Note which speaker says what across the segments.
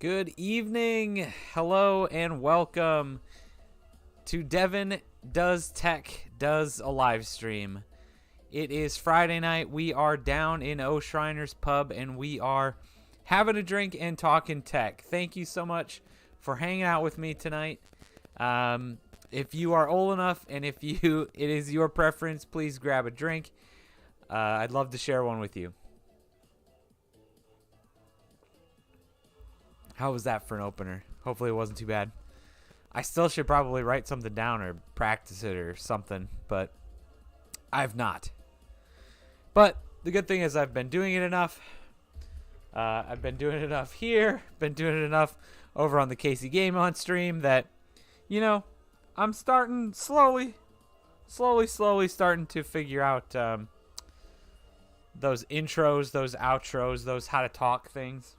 Speaker 1: Good evening, hello, and welcome to Devon Does Tech Does a live stream. It is Friday night. We are down in O Shriners Pub, and we are having a drink and talking tech. Thank you so much for hanging out with me tonight. If you are old enough, and if it is your preference, please grab a drink. I'd love to share one with you. How was that for an opener? Hopefully it wasn't too bad. I still should probably write something down or practice it or something, but I've not. But the good thing is I've been doing it enough. I've been doing it enough here. Been doing it enough over on the Casey Game On stream that, I'm starting slowly starting to figure out those intros, those outros, those how to talk things.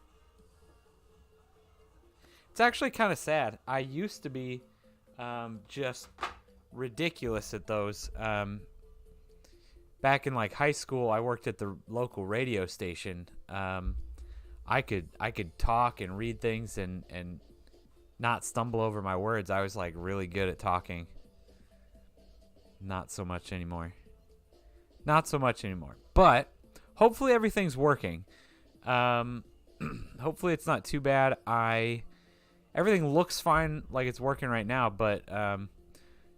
Speaker 1: It's actually kind of sad. I used to be just ridiculous at those. Back in high school, I worked at the local radio station. I could talk and read things and not stumble over my words. I was really good at talking. Not so much anymore. But hopefully everything's working. Hopefully it's not too bad. Everything looks fine, like it's working right now, but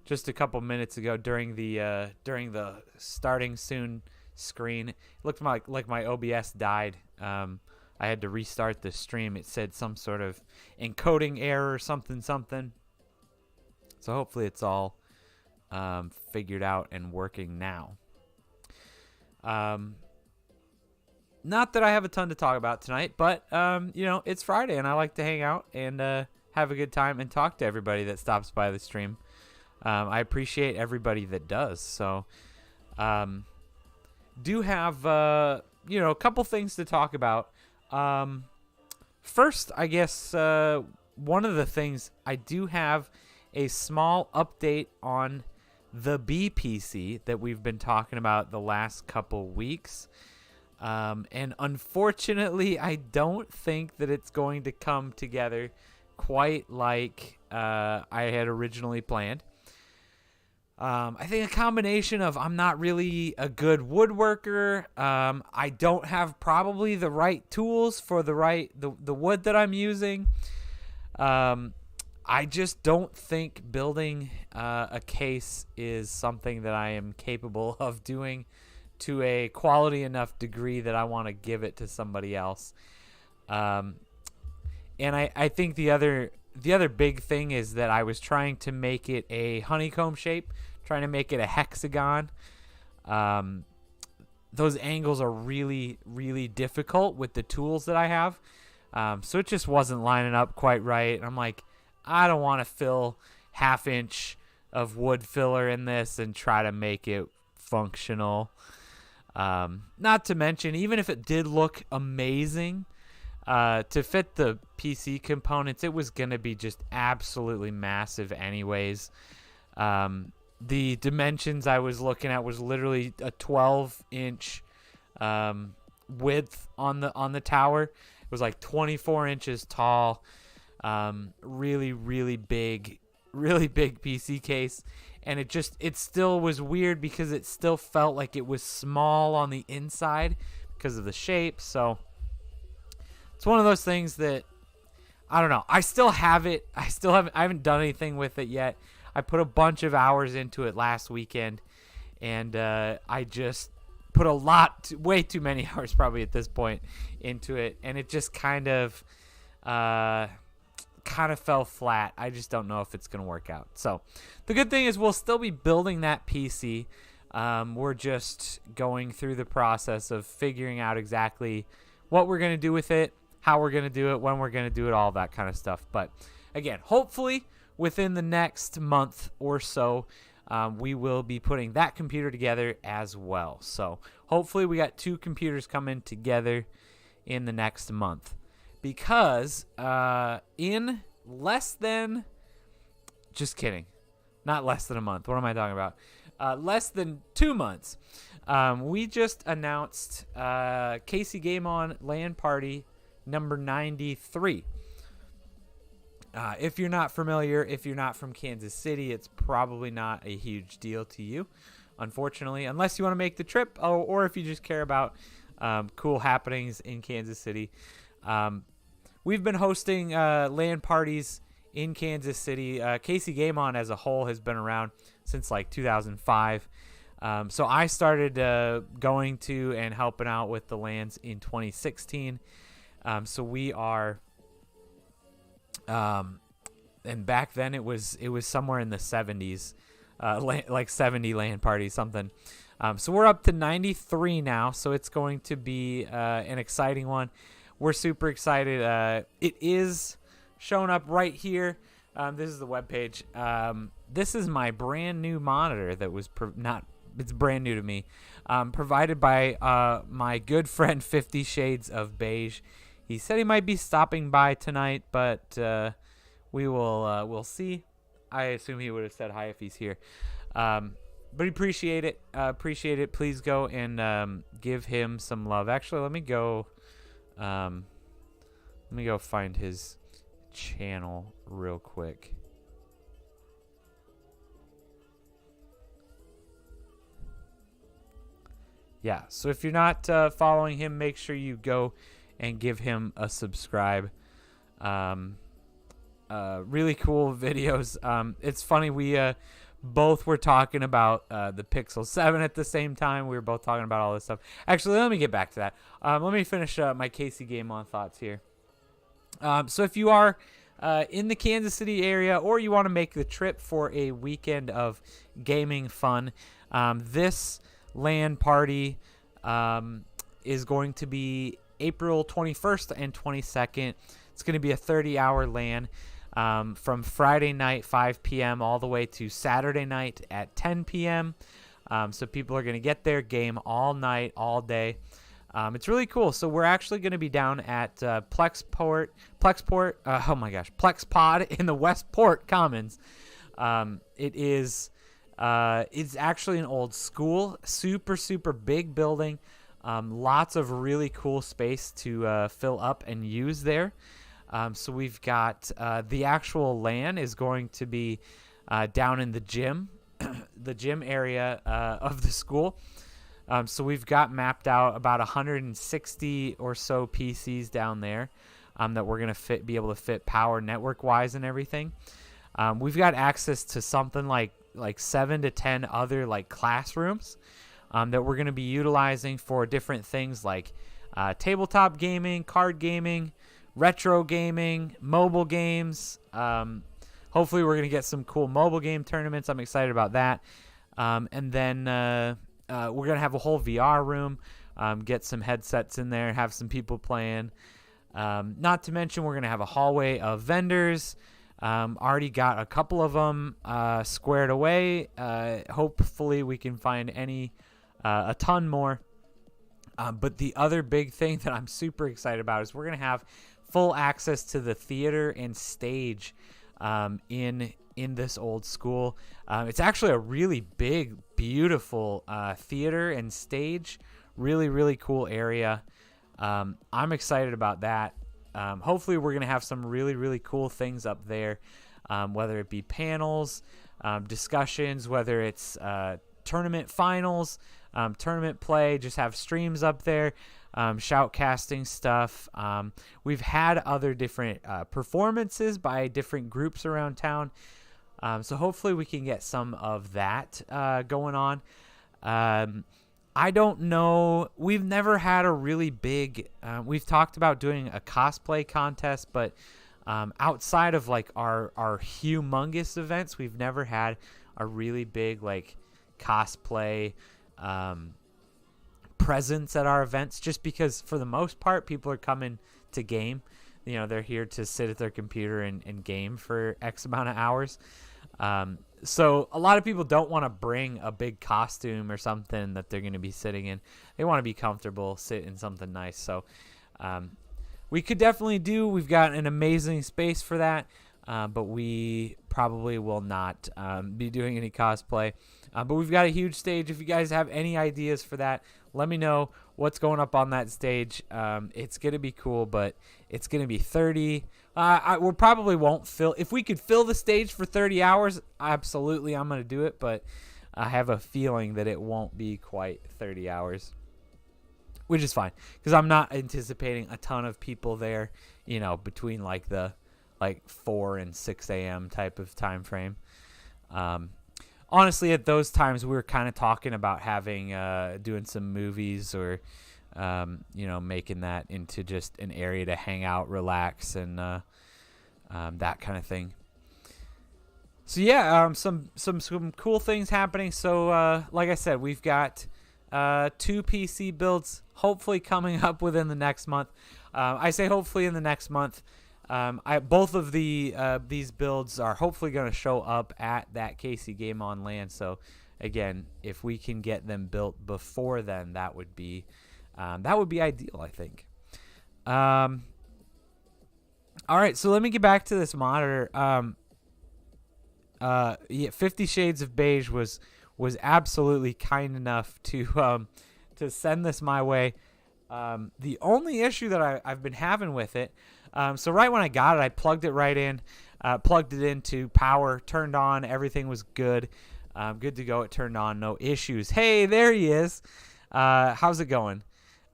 Speaker 1: just a couple minutes ago during the starting soon screen, it looked like my OBS died. I had to restart the stream. It said some sort of encoding error or something. So hopefully it's all figured out and working now. Not that I have a ton to talk about tonight, but, it's Friday, and I like to hang out and have a good time and talk to everybody that stops by the stream. I appreciate everybody that does. So do have, a couple things to talk about. First, I guess one of the things, I do have a small update on the BPC that we've been talking about the last couple weeks. And unfortunately, I don't think that it's going to come together quite like I had originally planned. I think a combination of I'm not really a good woodworker. I don't have probably the right tools for the wood that I'm using. I just don't think building a case is something that I am capable of doing to a quality enough degree that I want to give it to somebody else. And I think the other big thing is that I was trying to make it a honeycomb shape, trying to make it a hexagon. Those angles are really, really difficult with the tools that I have. So it just wasn't lining up quite right. And I'm like, I don't want to fill half inch of wood filler in this and try to make it functional. Not to mention, even if it did look amazing, to fit the PC components, it was going to be just absolutely massive anyways. The dimensions I was looking at was literally a 12-inch width on the tower. It was 24 inches tall. Really, really big PC case. And it still was weird because it still felt like it was small on the inside because of the shape. So it's one of those things that, I don't know. I still have it. I haven't done anything with it yet. I put a bunch of hours into it last weekend, and I just put way too many hours probably at this point into it. And it just kind of fell flat. I just don't know if it's going to work out. So the good thing is we'll still be building that PC. We're just going through the process of figuring out exactly what we're going to do with it, how we're going to do it, when we're going to do it, all that kind of stuff. But again, hopefully within the next month or so, we will be putting that computer together as well. So hopefully we got 2 computers coming together in the next month. Because in less than, just kidding, not less than a month. What am I talking about? Less than 2 months. We just announced Casey Game On LAN Party number 93. If you're not familiar, if you're not from Kansas City, it's probably not a huge deal to you, unfortunately, unless you want to make the trip, or if you just care about cool happenings in Kansas City. We've been hosting LAN parties in Kansas City. Casey Game On as a whole has been around since like 2005. So I started going to and helping out with the LANs in 2016. So we are, and back then it was somewhere in the 70s, like 70 LAN parties, something. So we're up to 93 now. So it's going to be an exciting one. We're super excited. It is showing up right here. This is the webpage. This is my brand new monitor that was it's brand new to me. Provided by my good friend 50 Shades of Beige. He said he might be stopping by tonight, but we'll see. I assume he would have said hi if he's here. But appreciate it. Please go and give him some love. Actually, let me go find his channel real quick. Yeah, so if you're not following him, make sure you go and give him a subscribe. Really cool videos. It's funny, we both were talking about the Pixel 7 at the same time. We were both talking about all this stuff. Actually, let me get back to that. Let me finish my Casey Game On thoughts here. So if you are in the Kansas City area, or you want to make the trip for a weekend of gaming fun, this LAN party is going to be April 21st and 22nd. It's going to be a 30-hour LAN from Friday night 5 p.m. all the way to Saturday night at 10 p.m. So people are going to get their game all night, all day. It's really cool. So we're actually going to be down at Plexpod in the Westport Commons. It's actually an old school, super big building. Lots of really cool space to fill up and use there. So we've got the actual LAN is going to be down in the gym, the gym area of the school. So we've got mapped out about 160 or so PCs down there that we're going to be able to fit power network-wise and everything. We've got access to something like 7 to 10 other like classrooms that we're going to be utilizing for different things like tabletop gaming, card gaming, retro gaming, mobile games. Hopefully we're going to get some cool mobile game tournaments. I'm excited about that. And then we're going to have a whole VR room, get some headsets in there, have some people playing. Not to mention we're going to have a hallway of vendors. Already got a couple of them squared away. Hopefully we can find a ton more. But the other big thing that I'm super excited about is we're going to have full access to the theater and stage in this old school. It's actually a really big, beautiful theater and stage. Really cool area. I'm excited about that. Hopefully we're going to have some really cool things up there, whether it be panels, discussions, whether it's tournament finals, tournament play, just have streams up there, shoutcasting stuff. We've had other different performances by different groups around town. So hopefully we can get some of that going on. I don't know. We've never had a really big, we've talked about doing a cosplay contest, but outside of like our humongous events, we've never had a really big like cosplay presence at our events, just because for the most part people are coming to game. You know, they're here to sit at their computer and game for X amount of hours. So a lot of people don't want to bring a big costume or something that they're going to be sitting in. They want to be comfortable, sit in something nice. So we could definitely we've got an amazing space for that, but we probably will not be doing any cosplay. But we've got a huge stage. If you guys have any ideas for that, let me know what's going up on that stage. It's going to be cool, but it's going to be 30 We probably won't fill. If we could fill the stage for 30 hours, absolutely, I'm going to do it. But I have a feeling that it won't be quite 30 hours, which is fine because I'm not anticipating a ton of people there. Between the 4 and 6 a.m. type of time frame. Honestly, at those times, we were kind of talking about having doing some movies or. Making that into just an area to hang out, relax, and that kind of thing. So yeah, some cool things happening. So like I said, we've got 2 PC builds hopefully coming up within the next month. I say hopefully in the next month. Both of these builds are hopefully going to show up at that KC Game on LAN. So again, if we can get them built before then, that would be ideal, I think. All right, so let me get back to this monitor. 50 Shades of Beige was absolutely kind enough to send this my way. The only issue that I've been having with it, so right when I got it, I plugged it right in, plugged it into power, turned on, everything was good. Good to go. It turned on, no issues. Hey, there he is. How's it going?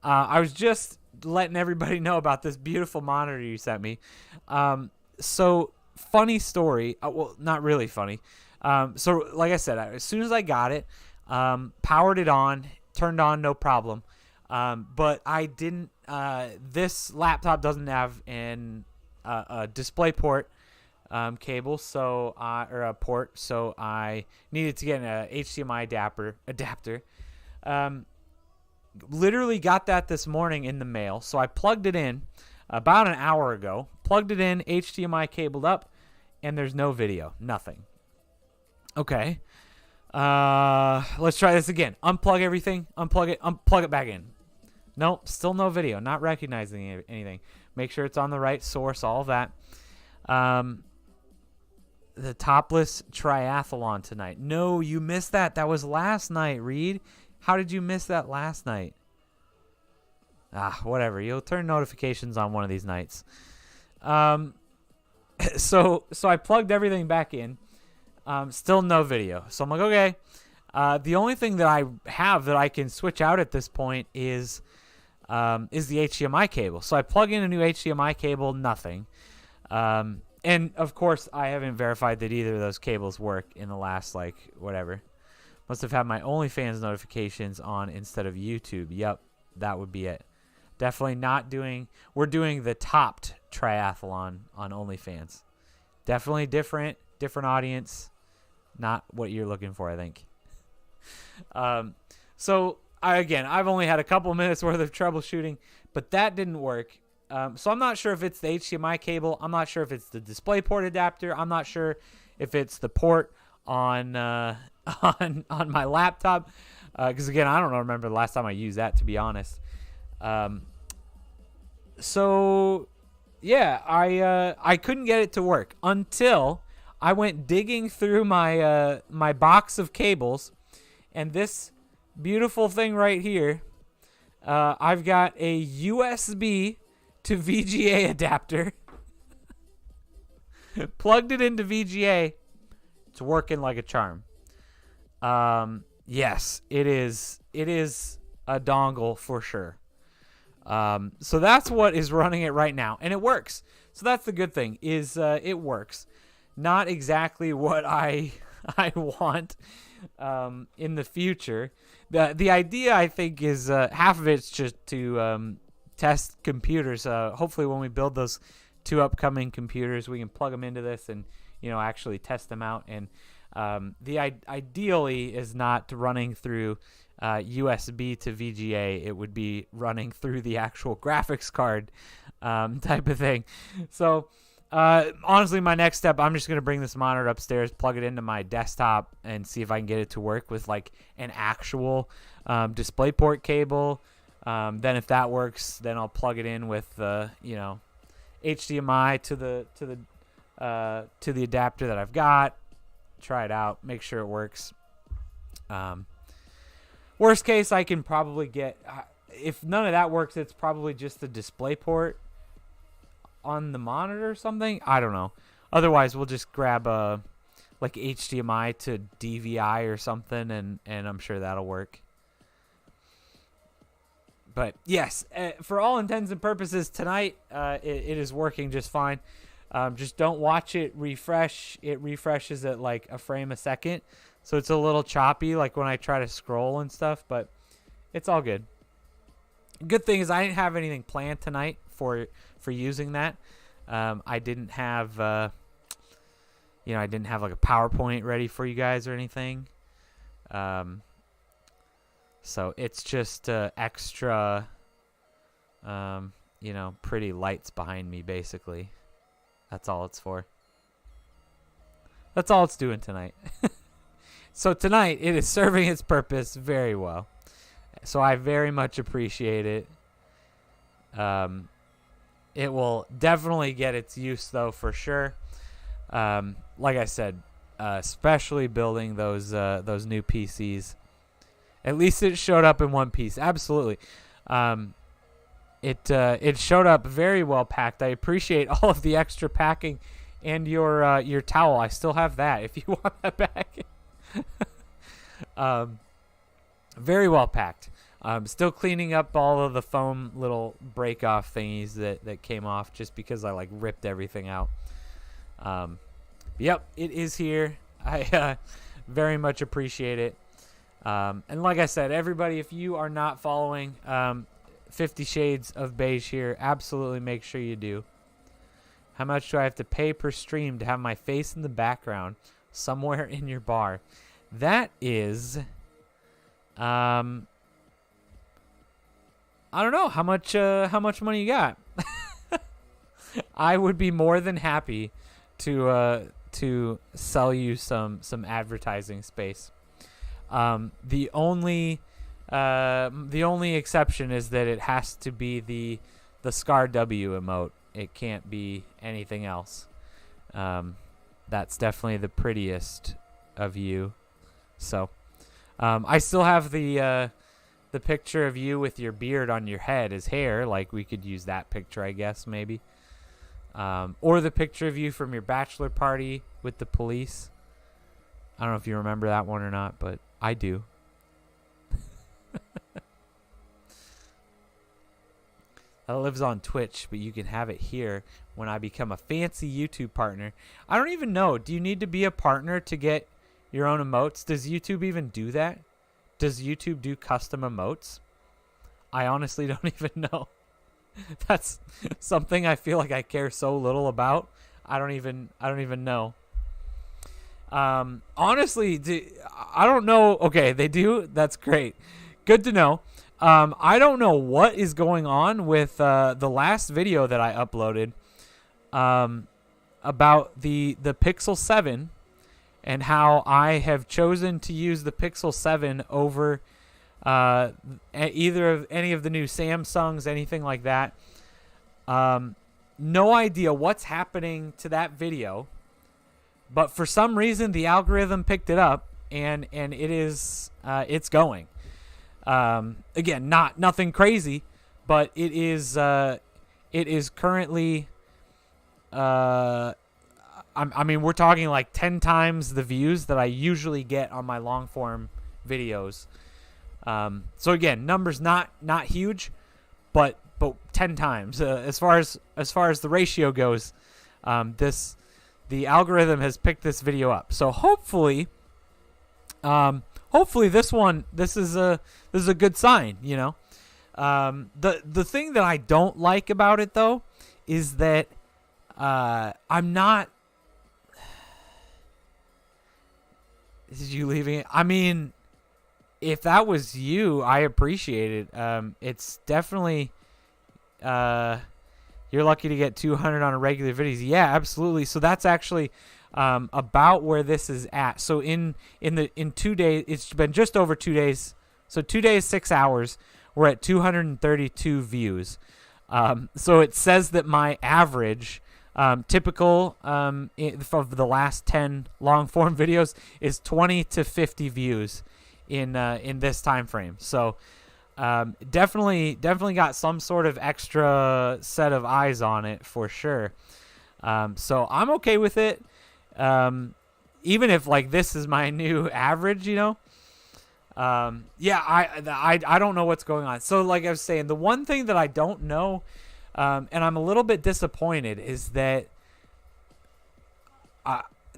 Speaker 1: I was just letting everybody know about this beautiful monitor you sent me. So funny story. Well, not really funny. So like I said, as soon as I got it, powered it on, turned on, no problem. But I didn't. This laptop doesn't have a display port cable, or a port. So I needed to get an HDMI adapter. Literally got that this morning in the mail. So I plugged it in about an hour ago. Plugged it in, HDMI cabled up, and there's no video. Nothing. Okay. Let's try this again. Unplug everything. Unplug it. Plug it back in. Nope. Still no video. Not recognizing anything. Make sure it's on the right source. All of that. The topless triathlon tonight. No, you missed that. That was last night, Reed. How did you miss that last night? Whatever. You'll turn notifications on one of these nights. So I plugged everything back in. Still no video. So I'm like, okay. The only thing that I have that I can switch out at this point is the HDMI cable. So I plug in a new HDMI cable. Nothing. And of course, I haven't verified that either of those cables work in the last whatever. Must have had my OnlyFans notifications on instead of YouTube. Yep, that would be it. Definitely not doing. We're doing the topped triathlon on OnlyFans. Definitely different audience. Not what you're looking for, I think. So I've only had a couple minutes worth of troubleshooting, but that didn't work. So I'm not sure if it's the HDMI cable. I'm not sure if it's the DisplayPort adapter. I'm not sure if it's the port on my laptop. Because again, I don't remember the last time I used that, to be honest. So yeah, I couldn't get it to work until I went digging through my box of cables, and this beautiful thing right here. I've got a USB to VGA adapter. Plugged it into VGA. It's working like a charm. Yes, it is a dongle for sure. So that's what is running it right now, and it works. So that's the good thing is it works. Not exactly what I want in the future. The idea, I think, is half of it's just to test computers. Hopefully when we build those 2 upcoming computers, we can plug them into this and actually test them out. And ideally is not running through USB to VGA. It would be running through the actual graphics card type of thing. So honestly, my next step, I'm just going to bring this monitor upstairs, plug it into my desktop, and see if I can get it to work with an actual DisplayPort cable. Then if that works, then I'll plug it in with HDMI to the adapter that I've got. Try it out, make sure it works. Worst case, I can probably get, if none of that works, it's probably just the DisplayPort. on the monitor or something. I don't know. Otherwise, we'll just grab like HDMI to DVI or something, and I'm sure that'll work. But yes, for all intents and purposes, tonight it is working just fine. Just don't watch it refresh. It refreshes at like a frame a second, so it's a little choppy, like when I try to scroll and stuff. But it's all good. Good thing is I didn't have anything planned tonight for using that. I didn't have I didn't have like a PowerPoint ready for you guys or anything. So it's just extra, pretty lights behind me, basically. That's all it's for. That's all it's doing tonight. So tonight, it is serving its purpose very well. So I very much appreciate it. It will definitely get its use, though, for sure. Like I said, especially building those new PCs. At least it showed up in one piece. Absolutely. It showed up very well packed. I appreciate all of the extra packing and your towel. I still have that if you want that back. Very well packed. Still cleaning up all of the foam little break off thingies that came off just because I like ripped everything out. Yep, it is here. I very much appreciate it. And like I said, everybody, if you are not following 50 Shades of Beige here, absolutely make sure you do. How much do I have to pay per stream to have my face in the background somewhere in your bar? That is, I don't know how much money you got. I would be more than happy to sell you some advertising space. The only exception is that it has to be the Scar W emote. It can't be anything else. That's definitely the prettiest of you. So, I still have the picture of you with your beard on your head as hair. Like, we could use that picture, I guess, maybe. Or the picture of you from your bachelor party with the police. I don't know if you remember that one or not, but I do. That lives on Twitch, but you can have it here when I become a fancy YouTube partner. I don't even know. Do you need to be a partner to get your own emotes? Does YouTube even do that? Does YouTube do custom emotes? I honestly don't even know. That's something I feel like I care so little about. I don't even know. Honestly, I don't know. Okay, they do. That's great. Good to know. I don't know what is going on with the last video that I uploaded about the Pixel 7 and how I have chosen to use the Pixel 7 over either of any of the new Samsungs, anything like that. No idea what's happening to that video, but for some reason the algorithm picked it up and it is it's going. Again, nothing crazy, but it is currently I mean, we're talking like 10 times the views that I usually get on my long form videos. So again, numbers not huge, but 10 times as far as the ratio goes. The algorithm has picked this video up. So hopefully this is a good sign, you know. The thing that I don't like about it though is that I'm not. This is you leaving it. I mean, if that was you, I appreciate it. It's definitely you're lucky to get 200 on a regular videos. Yeah, absolutely. So that's actually about where this is at. So in 2 days, it's been just over 2 days. So 2 days, 6 hours, we're at 232 views. So it says that my average typical of the last 10 long form videos is 20 to 50 views in this time frame. So Definitely got some sort of extra set of eyes on it for sure. So I'm okay with it. Even if like this is my new average, I don't know what's going on. So like I was saying, the one thing that I don't know, and I'm a little bit disappointed, is that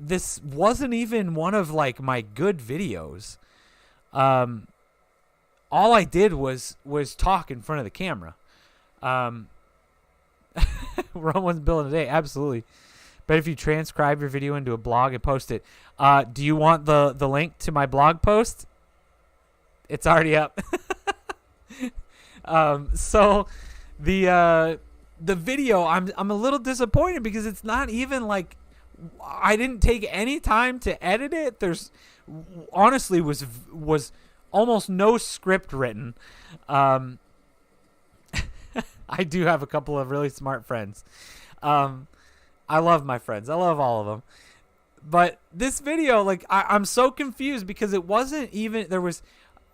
Speaker 1: this wasn't even one of like my good videos. All I did was talk in front of the camera. Run one's building today, absolutely. But if you transcribe your video into a blog and post it, do you want the link to my blog post? It's already up. So the video, I'm a little disappointed because it's not even like, I didn't take any time to edit it. There's honestly was almost no script written. I do have a couple of really smart friends. I love my friends. I love all of them. But this video, like, I'm so confused because it wasn't even, there was,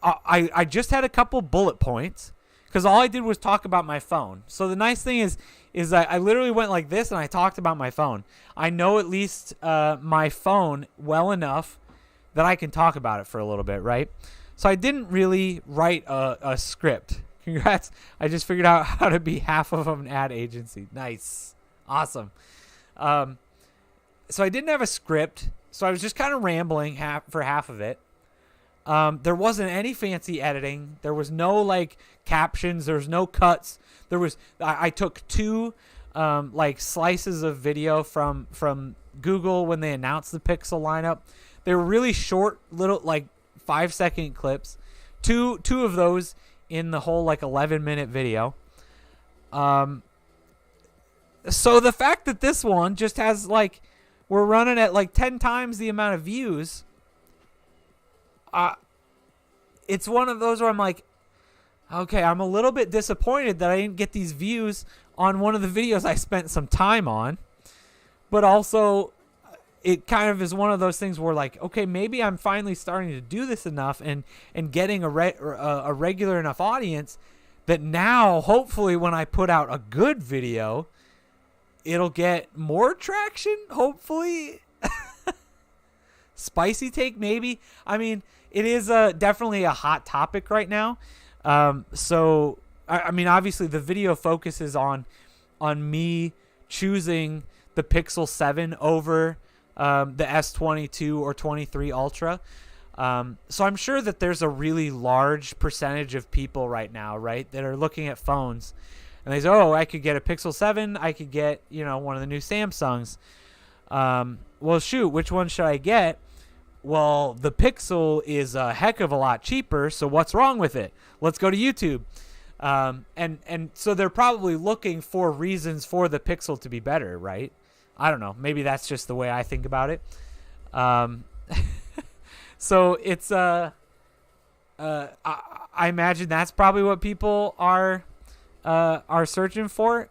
Speaker 1: I just had a couple bullet points because all I did was talk about my phone. So the nice thing is that I literally went like this and I talked about my phone. I know at least my phone well enough that I can talk about it for a little bit, right? So I didn't really write a script. Congrats. I just figured out how to be half of an ad agency. Nice. Awesome. So I didn't have a script. So I was just kind of rambling for half of it. There wasn't any fancy editing. There was no like captions. There was no cuts. I took two like slices of video from Google when they announced the Pixel lineup. They were really short, little like 5-second clips. Two of those in the whole like 11-minute video. So the fact that this one just has like, we're running at like 10 times the amount of views. It's one of those where I'm like, okay, I'm a little bit disappointed that I didn't get these views on one of the videos I spent some time on. But also, it kind of is one of those things where like, okay, maybe I'm finally starting to do this enough and getting a regular enough audience that now, hopefully, when I put out a good video, it'll get more traction, hopefully. Spicy take, maybe. I mean, it is definitely a hot topic right now. So, I mean, obviously, the video focuses on me choosing the Pixel 7 over the S22 or 23 Ultra. So I'm sure that there's a really large percentage of people right now, right, that are looking at phones. And they say, oh, I could get a Pixel 7. I could get, one of the new Samsungs. Well, shoot, which one should I get? Well, the Pixel is a heck of a lot cheaper, so what's wrong with it? Let's go to YouTube. And so they're probably looking for reasons for the Pixel to be better, right? I don't know. Maybe that's just the way I think about it. So it's I imagine that's probably what people are searching for.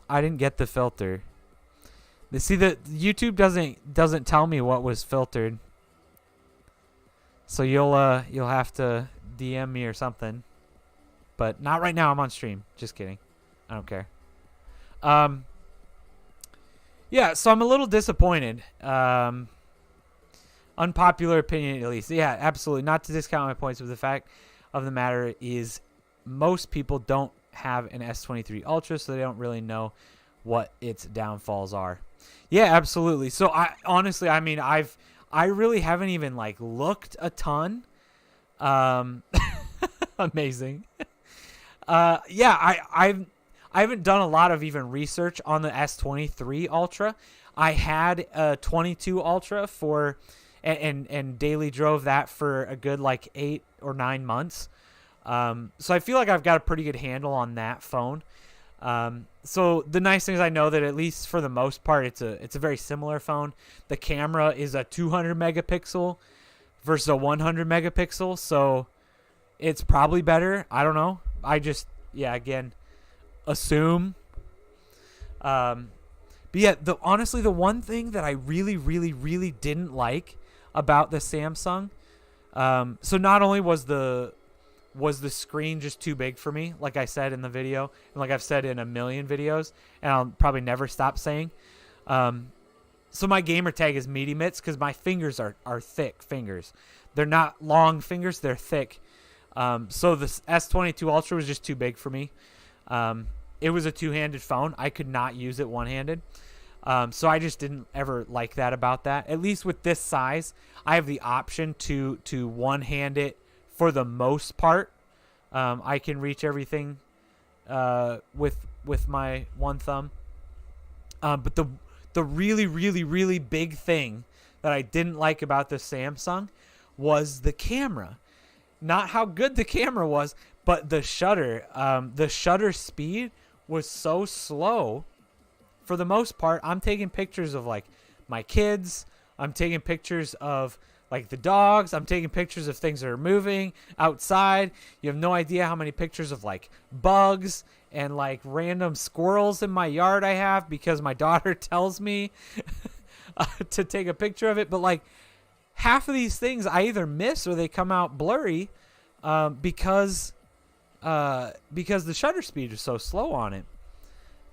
Speaker 1: I didn't get the filter. See, the YouTube doesn't tell me what was filtered. So you'll have to DM me or something. But not right now. I'm on stream. Just kidding. I don't care. Yeah, so I'm a little disappointed. Unpopular opinion, at least. Yeah, absolutely. Not to discount my points, but the fact of the matter is most people don't have an S23 Ultra, so they don't really know what its downfalls are. Yeah, absolutely. So I honestly, I mean, I really haven't even like looked a ton. Amazing. Yeah, I haven't done a lot of even research on the S23 Ultra. I had a 22 Ultra for and daily drove that for a good like 8 or 9 months. So I feel like I've got a pretty good handle on that phone. So the nice thing is I know that at least for the most part it's a very similar phone. The camera is a 200 megapixel versus a 100 megapixel, so it's probably better. I don't know. I just again assume. But yeah, honestly the one thing that I really really really didn't like about the Samsung, so not only was the was the screen just too big for me, like I said in the video, and like I've said in a million videos, and I'll probably never stop saying. So my gamer tag is meaty mitts because my fingers are thick fingers. They're not long fingers, they're thick. So this S22 Ultra was just too big for me. It was a two-handed phone. I could not use it one-handed. So I just didn't ever like that about that. At least with this size, I have the option to one-hand it for the most part. I can reach everything with my one thumb. But the really, really, really big thing that I didn't like about the Samsung was the camera. Not how good the camera was, but the shutter. The shutter speed was so slow. For the most part, I'm taking pictures of like my kids. I'm taking pictures of like the dogs. I'm taking pictures of things that are moving outside. You have no idea how many pictures of like bugs and like random squirrels in my yard I have because my daughter tells me to take a picture of it. But like half of these things I either miss or they come out blurry because the shutter speed is so slow on it.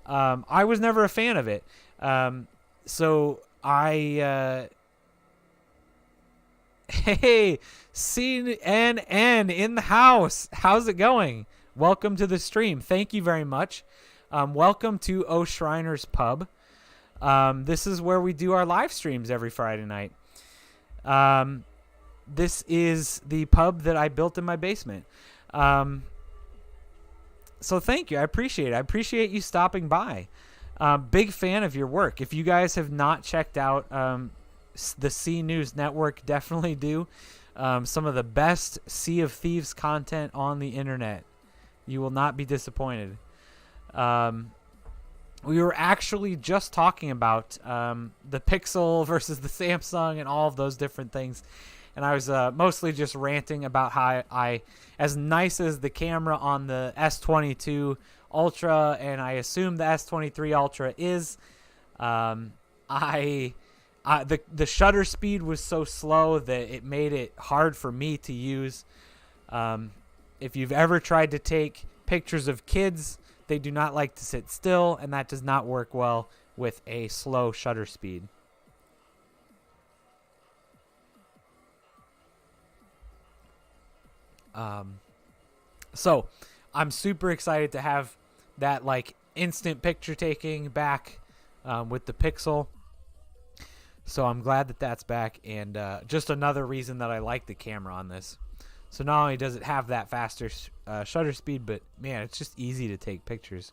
Speaker 1: I was never a fan of it. So I hey, CNN in the house. How's it going? Welcome to the stream. Thank you very much. Welcome to O Shriners Pub. This is where we do our live streams every Friday night. This is the pub that I built in my basement. So thank you. I appreciate it. I appreciate you stopping by. Big fan of your work. If you guys have not checked out the C News Network, definitely do. Some of the best Sea of Thieves content on the internet. You will not be disappointed. We were actually just talking about the Pixel versus the Samsung and all of those different things. And I was mostly just ranting about how I, as nice as the camera on the S22 Ultra and I assume the S23 Ultra is, the shutter speed was so slow that it made it hard for me to use. If you've ever tried to take pictures of kids, they do not like to sit still, and that does not work well with a slow shutter speed. So I'm super excited to have that like instant picture taking back with the Pixel. So I'm glad that that's back, and just another reason that I like the camera on this. So not only does it have that faster shutter speed, but man, it's just easy to take pictures.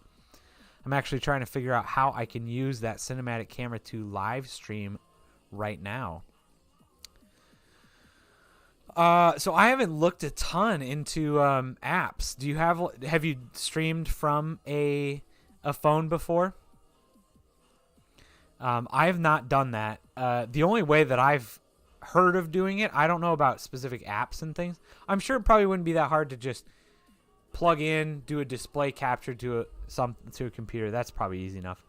Speaker 1: I'm actually trying to figure out how I can use that cinematic camera to live stream right now. So I haven't looked a ton into apps. Do you have you streamed from a phone before? I have not done that. The only way that I've heard of doing it, I don't know about specific apps and things. I'm sure it probably wouldn't be that hard to just plug in, do a display capture to a computer. That's probably easy enough.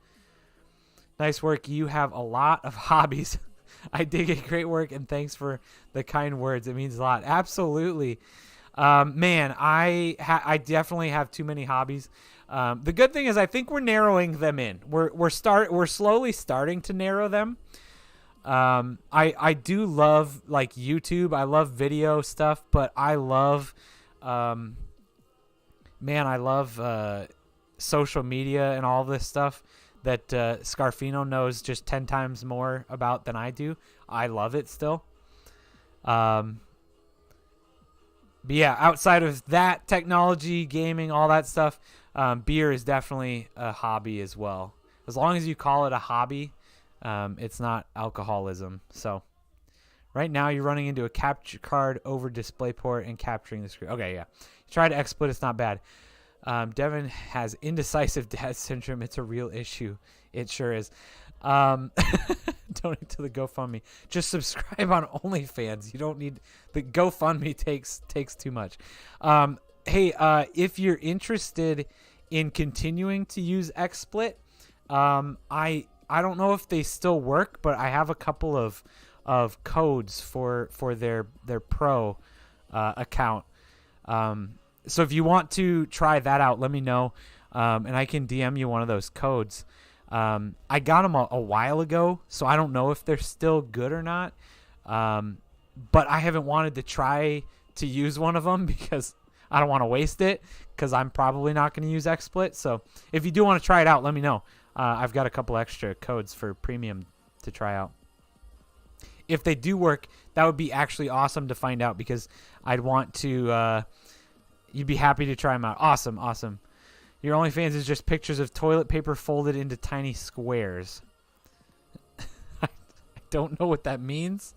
Speaker 1: Nice work. You have a lot of hobbies. I dig it. Great work, and thanks for the kind words. It means a lot. Absolutely. Man, I definitely have too many hobbies. The good thing is I think we're narrowing them in. We're slowly starting to narrow them. I do love like YouTube. I love video stuff, but I love social media and all this stuff that Scarfino knows just 10 times more about than I do. I love it still. But yeah, outside of that, technology, gaming, all that stuff, beer is definitely a hobby as well. As long as you call it a hobby, it's not alcoholism. So right now you're running into a capture card over DisplayPort and capturing the screen. Okay, yeah. You try to XSplit, it's not bad. Devon has indecisive dad syndrome. It's a real issue. It sure is. Donate to the GoFundMe. Just subscribe on OnlyFans. You don't need the GoFundMe takes too much. Hey, if you're interested in continuing to use XSplit, I don't know if they still work, but I have a couple of codes for their pro account. So if you want to try that out, let me know, and I can DM you one of those codes. I got them a while ago, so I don't know if they're still good or not. But I haven't wanted to try to use one of them because I don't want to waste it, because I'm probably not going to use XSplit. So if you do want to try it out, let me know. I've got a couple extra codes for premium to try out. If they do work, that would be actually awesome to find out, because I'd want to you'd be happy to try them out. Awesome. Your OnlyFans is just pictures of toilet paper folded into tiny squares. I don't know what that means.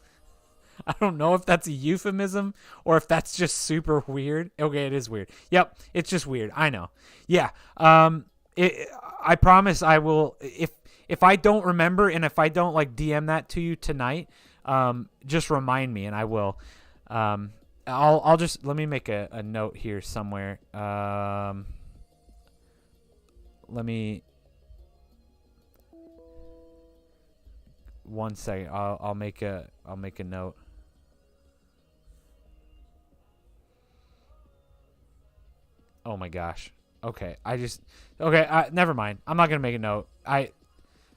Speaker 1: I don't know if that's a euphemism or if that's just super weird. Okay, it is weird. Yep, it's just weird. I know. Yeah. I promise I will. If I don't remember, and if I don't like DM that to you tonight, just remind me and I will. I'll just, let me make a note here somewhere. Let me, one second. I'll make a note. Oh my gosh. Okay. Never mind. I'm not going to make a note.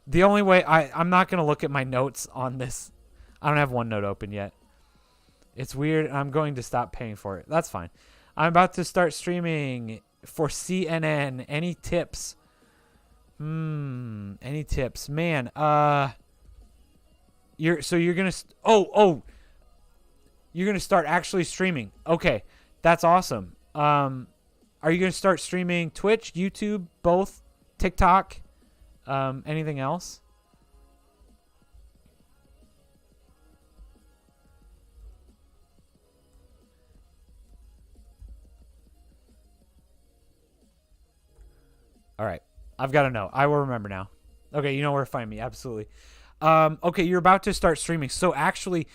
Speaker 1: The only way I'm not going to look at my notes on this. I don't have OneNote open yet. It's weird. I'm going to stop paying for it. That's fine. I'm about to start streaming for CNN. Any tips? Any tips? Man, you're going to you're going to start actually streaming. Okay. That's awesome. Are you going to start streaming Twitch, YouTube, both, TikTok, anything else? All right. I've got to know. I will remember now. Okay, you know where to find me. Absolutely. Okay, you're about to start streaming. So actually,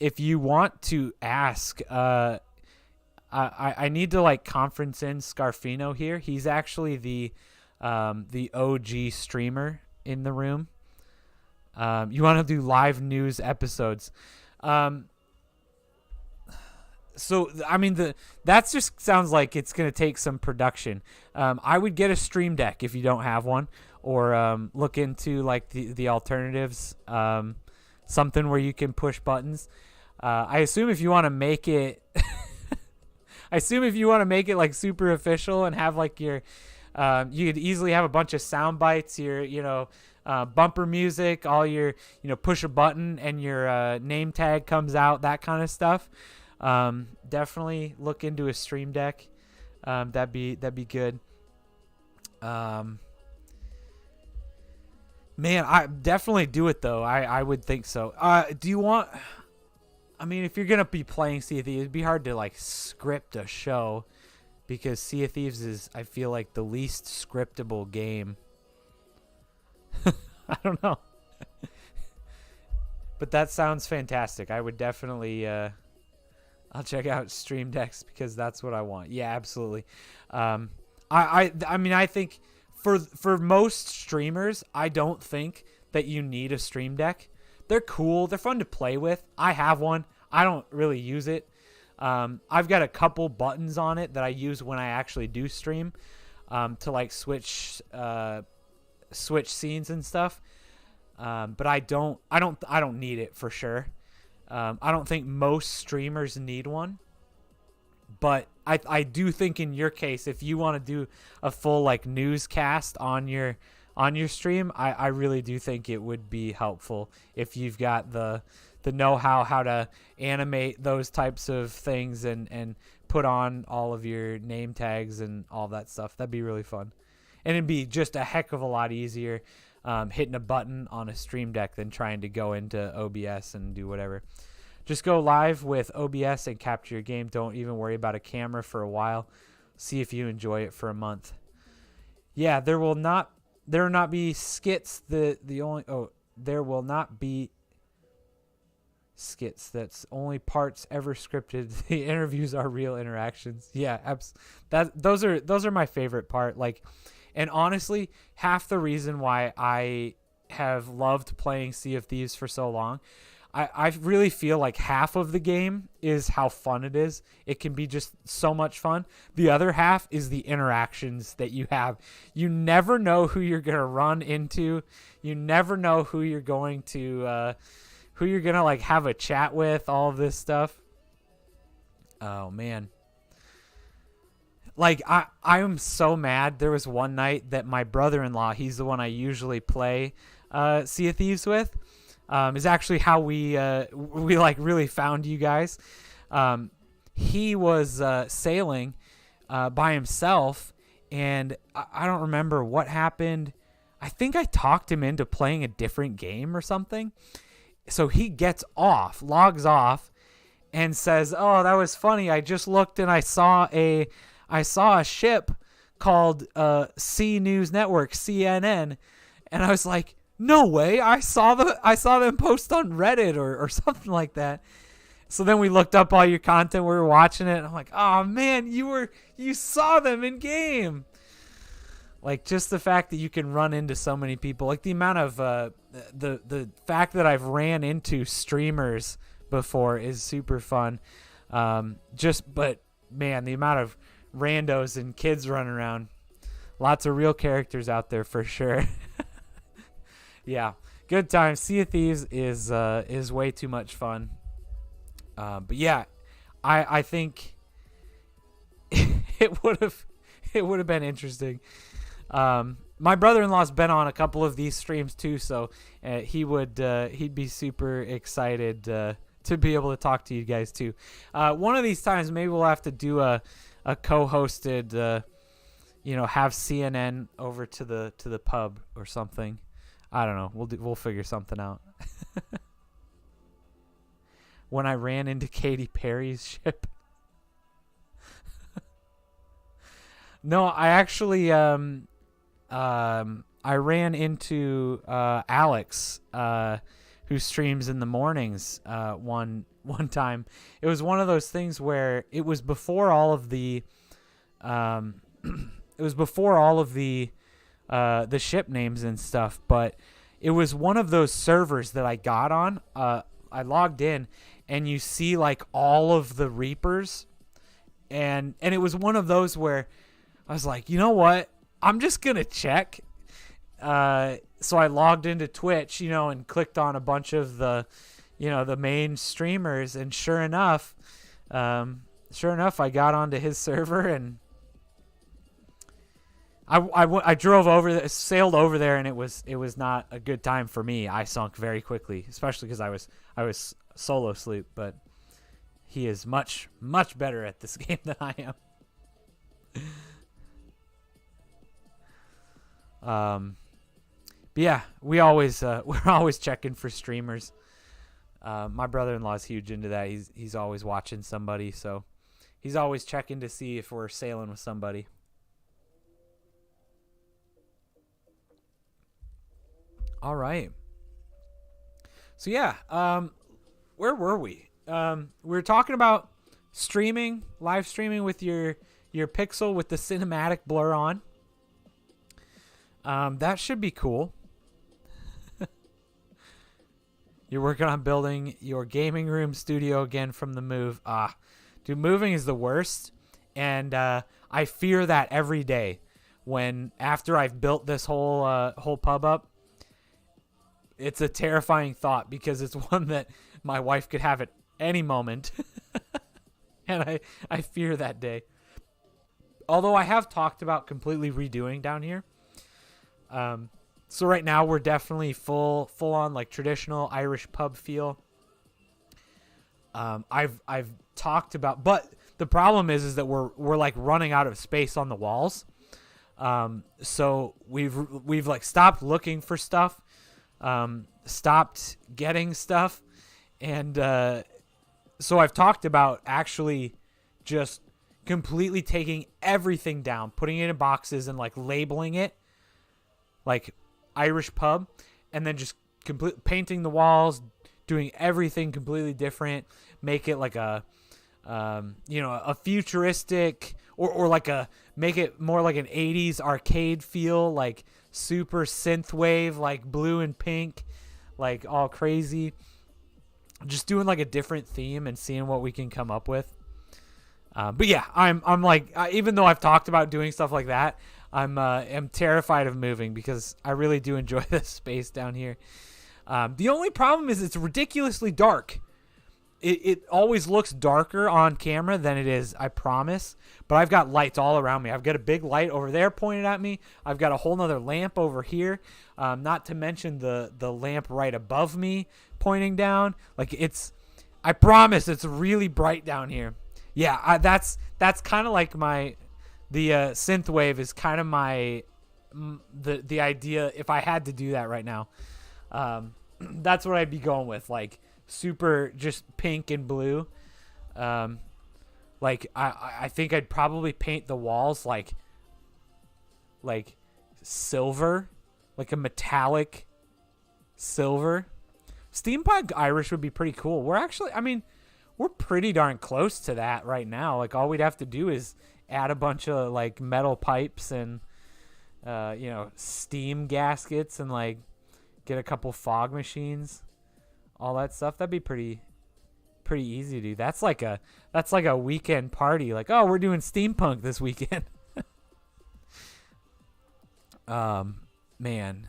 Speaker 1: if you want to ask, I need to like conference in Scarfino here. He's actually the OG streamer in the room. You want to do live news episodes. So I mean that just sounds like it's gonna take some production. I would get a Stream Deck if you don't have one, or look into like the alternatives. Something where you can push buttons. I assume if you want to make it. I assume if you want to make it like super official and have like your, you could easily have a bunch of sound bites, your, bumper music, all your, push a button and your name tag comes out, that kind of stuff. Definitely look into a Stream Deck. That'd be good. Man, I definitely do it though. I would think so. Do you want? I mean, if you're gonna be playing Sea of Thieves, it'd be hard to like script a show, because Sea of Thieves is, I feel like, the least scriptable game. I don't know, but that sounds fantastic. I would definitely, I'll check out Stream Decks because that's what I want. Yeah, absolutely. I mean, I think for most streamers, I don't think that you need a Stream Deck. They're cool. They're fun to play with. I have one. I don't really use it. I've got a couple buttons on it that I use when I actually do stream, to like switch scenes and stuff. But I don't need it for sure. I don't think most streamers need one. But I do think in your case, if you want to do a full like newscast on your stream, I really do think it would be helpful if you've got the know-how how to animate those types of things and put on all of your name tags and all that stuff. That'd be really fun. And it'd be just a heck of a lot easier hitting a button on a Stream Deck than trying to go into OBS and do whatever. Just go live with OBS and capture your game. Don't even worry about a camera for a while. See if you enjoy it for a month. Yeah, there will not be skits. There will not be skits. That's only parts ever scripted. The interviews are real interactions. Yeah, those are my favorite part. Like, and honestly, half the reason why I have loved playing Sea of Thieves for so long, I really feel like half of the game is how fun it is. It can be just so much fun. The other half is the interactions that you have. You never know who you're going to run into. You never know who you're going to like have a chat with, all of this stuff. Oh man. Like I am so mad. There was one night that my brother-in-law, he's the one I usually play Sea of Thieves with, is actually how we like really found you guys. He was sailing by himself, and I don't remember what happened. I think I talked him into playing a different game or something. So he gets off, logs off, and says, "Oh, that was funny. I just looked and I saw a ship called C News Network, CNN," and I was like, "No way! I saw them post on Reddit or something like that." So then we looked up all your content. We were watching it, and I'm like, "Oh man, you saw them in game." Like, just the fact that you can run into so many people, like the amount of the fact that I've ran into streamers before is super fun. But man, the amount of randos and kids running around, lots of real characters out there for sure. Yeah, good time. Sea of Thieves is way too much fun. But yeah, I think it would have been interesting. My brother-in-law's been on a couple of these streams too, so he'd be super excited to be able to talk to you guys too. One of these times, maybe we'll have to do a co-hosted, have CNN over to the pub or something. I don't know. We'll figure something out. When I ran into Katy Perry's ship. No, I actually I ran into Alex, who streams in the mornings one time. It was one of those things where it was before all of the the ship names and stuff, but it was one of those servers that I got on. I logged in, and you see like all of the Reapers, and it was one of those where I was like, you know what? I'm just gonna check. So I logged into Twitch, and clicked on a bunch of the main streamers, and sure enough, I got onto his server, and I drove over there, sailed over there, and it was not a good time for me. I sunk very quickly, especially because I was solo sleep. But he is much better at this game than I am. But yeah, we're always checking for streamers. My brother-in-law is huge into that. He's always watching somebody, so he's always checking to see if we're sailing with somebody. All right. So yeah, where were we? We were talking about live streaming with your Pixel with the cinematic blur on. That should be cool. You're working on building your gaming room studio again from the move. Dude, moving is the worst, and I fear that every day. When after I've built this whole pub up, it's a terrifying thought because it's one that my wife could have at any moment, and I fear that day. Although I have talked about completely redoing down here. So right now we're definitely full on like traditional Irish pub feel. I've talked about, but the problem is that we're like running out of space on the walls. So we've like stopped looking for stuff, stopped getting stuff, and so I've talked about actually just completely taking everything down, putting it in boxes, and like labeling it like Irish pub, and then just painting the walls, doing everything completely different, make it like a futuristic or like make it more like an 80s arcade feel, like super synthwave, like blue and pink, like all crazy. just doing like a different theme and seeing what we can come up with. But yeah, I'm like, even though I've talked about doing stuff like that, I'm terrified of moving because I really do enjoy this space down here. The only problem is it's ridiculously dark. It always looks darker on camera than it is, I promise. But I've got lights all around me. I've got a big light over there pointed at me. I've got a whole nother lamp over here. Not to mention the lamp right above me pointing down. Like I promise it's really bright down here. Yeah, that's kind of like the synthwave is kind of the idea if I had to do that right now. That's what I'd be going with, like super just pink and blue. Like I think I'd probably paint the walls like silver, like a metallic silver. Steampunk Irish would be pretty cool. We're pretty darn close to that right now. Like all we'd have to do is add a bunch of like metal pipes and steam gaskets and like get a couple fog machines, all that stuff. That'd be pretty easy to do. That's like a weekend party. Like, oh, we're doing steampunk this weekend. Man,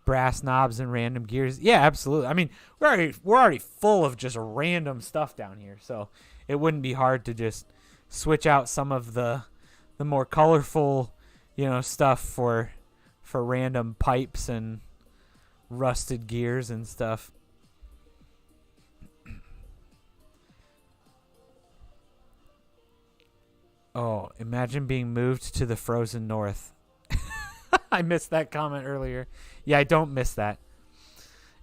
Speaker 1: brass knobs and random gears. Yeah, absolutely. I mean, we're already full of just random stuff down here, so it wouldn't be hard to just switch out some of the more colorful, stuff for random pipes and rusted gears and stuff. Oh, imagine being moved to the frozen north. I missed that comment earlier. Yeah, I don't miss that.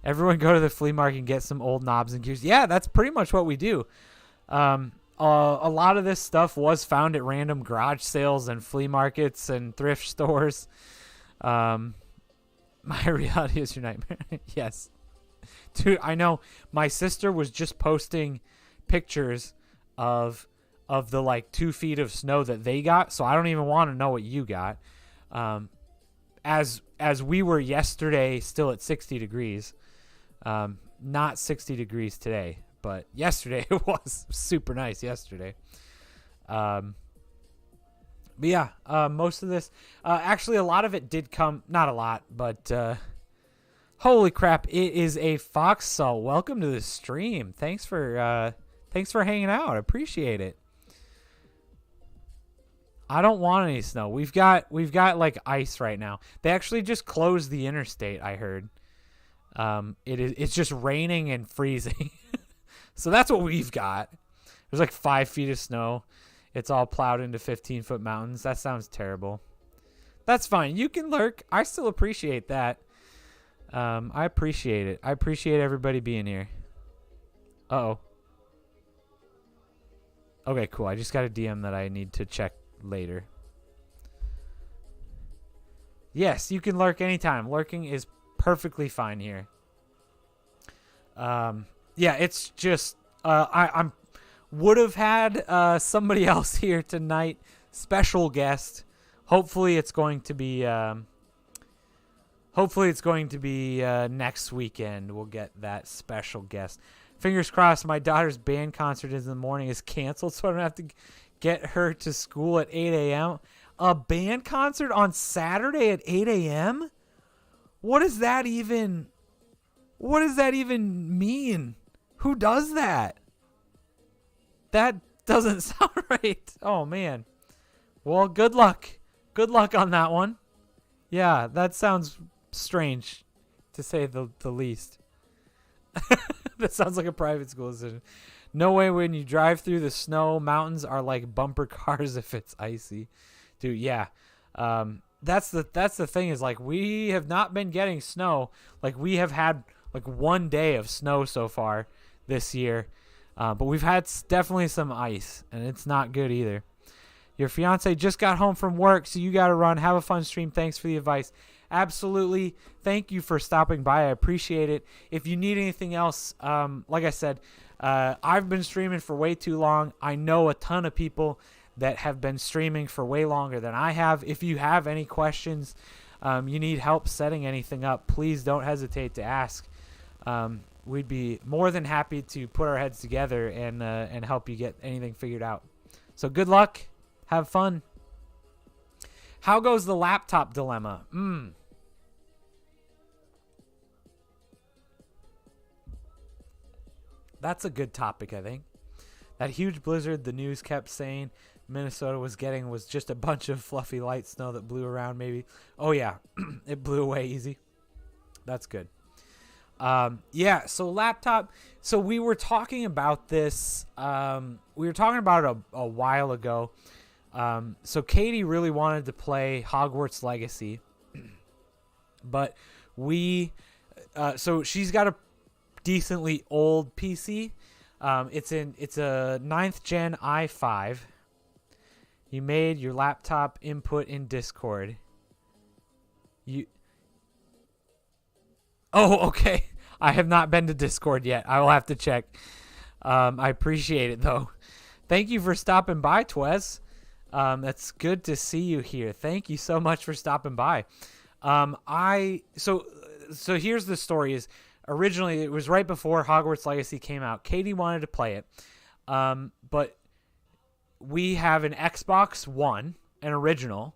Speaker 1: Everyone go to the flea market and get some old knobs and gears. Yeah, that's pretty much what we do. A lot of this stuff was found at random garage sales and flea markets and thrift stores. My reality is your nightmare. Yes. Dude, I know. My sister was just posting pictures of the like 2 feet of snow that they got, so I don't even want to know what you got. As we were yesterday still at 60 degrees. Not 60 degrees today, but yesterday it was super nice yesterday. But yeah, most of this, actually a lot of it did come, not a lot, but holy crap, it is a Foxsall. Welcome to the stream. Thanks for hanging out. I appreciate it. I don't want any snow. We've got like ice right now. They actually just closed the interstate, I heard. It's just raining and freezing. So that's what we've got. There's like 5 feet of snow. It's all plowed into 15-foot mountains. That sounds terrible. That's fine. You can lurk. I still appreciate that. I appreciate it. I appreciate everybody being here. Uh-oh. Okay, cool. I just got a DM that I need to check later. Yes, you can lurk anytime. Lurking is perfectly fine here. Yeah, it's just I'm would have had somebody else here tonight, special guest. Hopefully it's going to be next weekend. We'll get that special guest. Fingers crossed. My daughter's band concert in the morning is canceled, so I don't have to get her to school at 8 a.m. A band concert on Saturday at 8 a.m.? What does that even mean? Who does that? That doesn't sound right. Oh, man. Well, good luck. Good luck on that one. Yeah, that sounds strange, to say the least. That sounds like a private school decision. No way when you drive through the snow, mountains are like bumper cars if it's icy. Dude, yeah. That's the thing is, like, we have not been getting snow. Like, we have had like 1 day of snow so far this year. But we've had definitely some ice, and it's not good either. Your fiance just got home from work, so you got to run. Have a fun stream. Thanks for the advice. Absolutely. Thank you for stopping by. I appreciate it. If you need anything else, like I said, I've been streaming for way too long. I know a ton of people that have been streaming for way longer than I have. If you have any questions, you need help setting anything up, please don't hesitate to ask. we'd be more than happy to put our heads together and help you get anything figured out. So good luck. Have fun. How goes the laptop dilemma? That's a good topic, I think. That huge blizzard the news kept saying Minnesota was getting was just a bunch of fluffy light snow that blew around maybe. Oh, yeah. It blew away easy. That's good. Yeah, so laptop. So we were talking about this. We were talking about it a while ago. So Katie really wanted to play Hogwarts Legacy. But so she's got a decently old PC. It's a 9th gen i5. You made your laptop input in Discord. Oh, okay. I have not been to Discord yet. I will have to check. I appreciate it though. Thank you for stopping by, Twez. That's good to see you here. Thank you so much for stopping by. So here's the story is originally it was right before Hogwarts Legacy came out. Katie wanted to play it. But we have an Xbox One, an original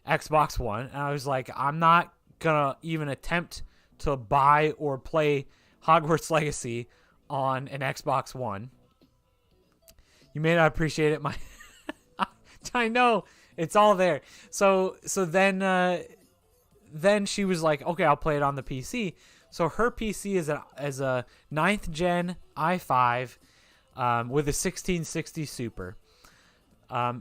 Speaker 1: Xbox One, and I was like, I'm not gonna even attempt to buy or play Hogwarts Legacy on an Xbox One. You may not appreciate it, I know it's all there. So then she was like, okay, I'll play it on the PC. So her PC is a 9th gen i5 with a 1660 Super.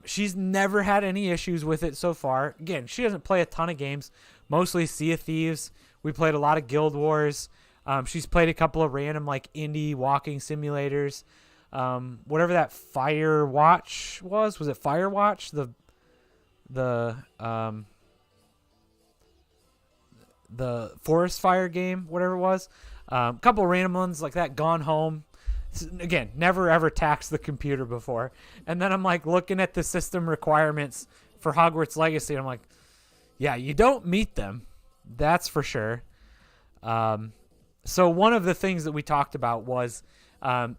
Speaker 1: She's never had any issues with it so far. Again, she doesn't play a ton of games, mostly Sea of Thieves. We played a lot of Guild Wars. She's played a couple of random like indie walking simulators. Whatever that Firewatch was it Firewatch? The forest fire game, whatever it was. A couple of random ones like that. Gone Home. Again, never ever taxed the computer before. And then I'm like looking at the system requirements for Hogwarts Legacy. And I'm like, yeah, you don't meet them. That's for sure. So one of the things that we talked about was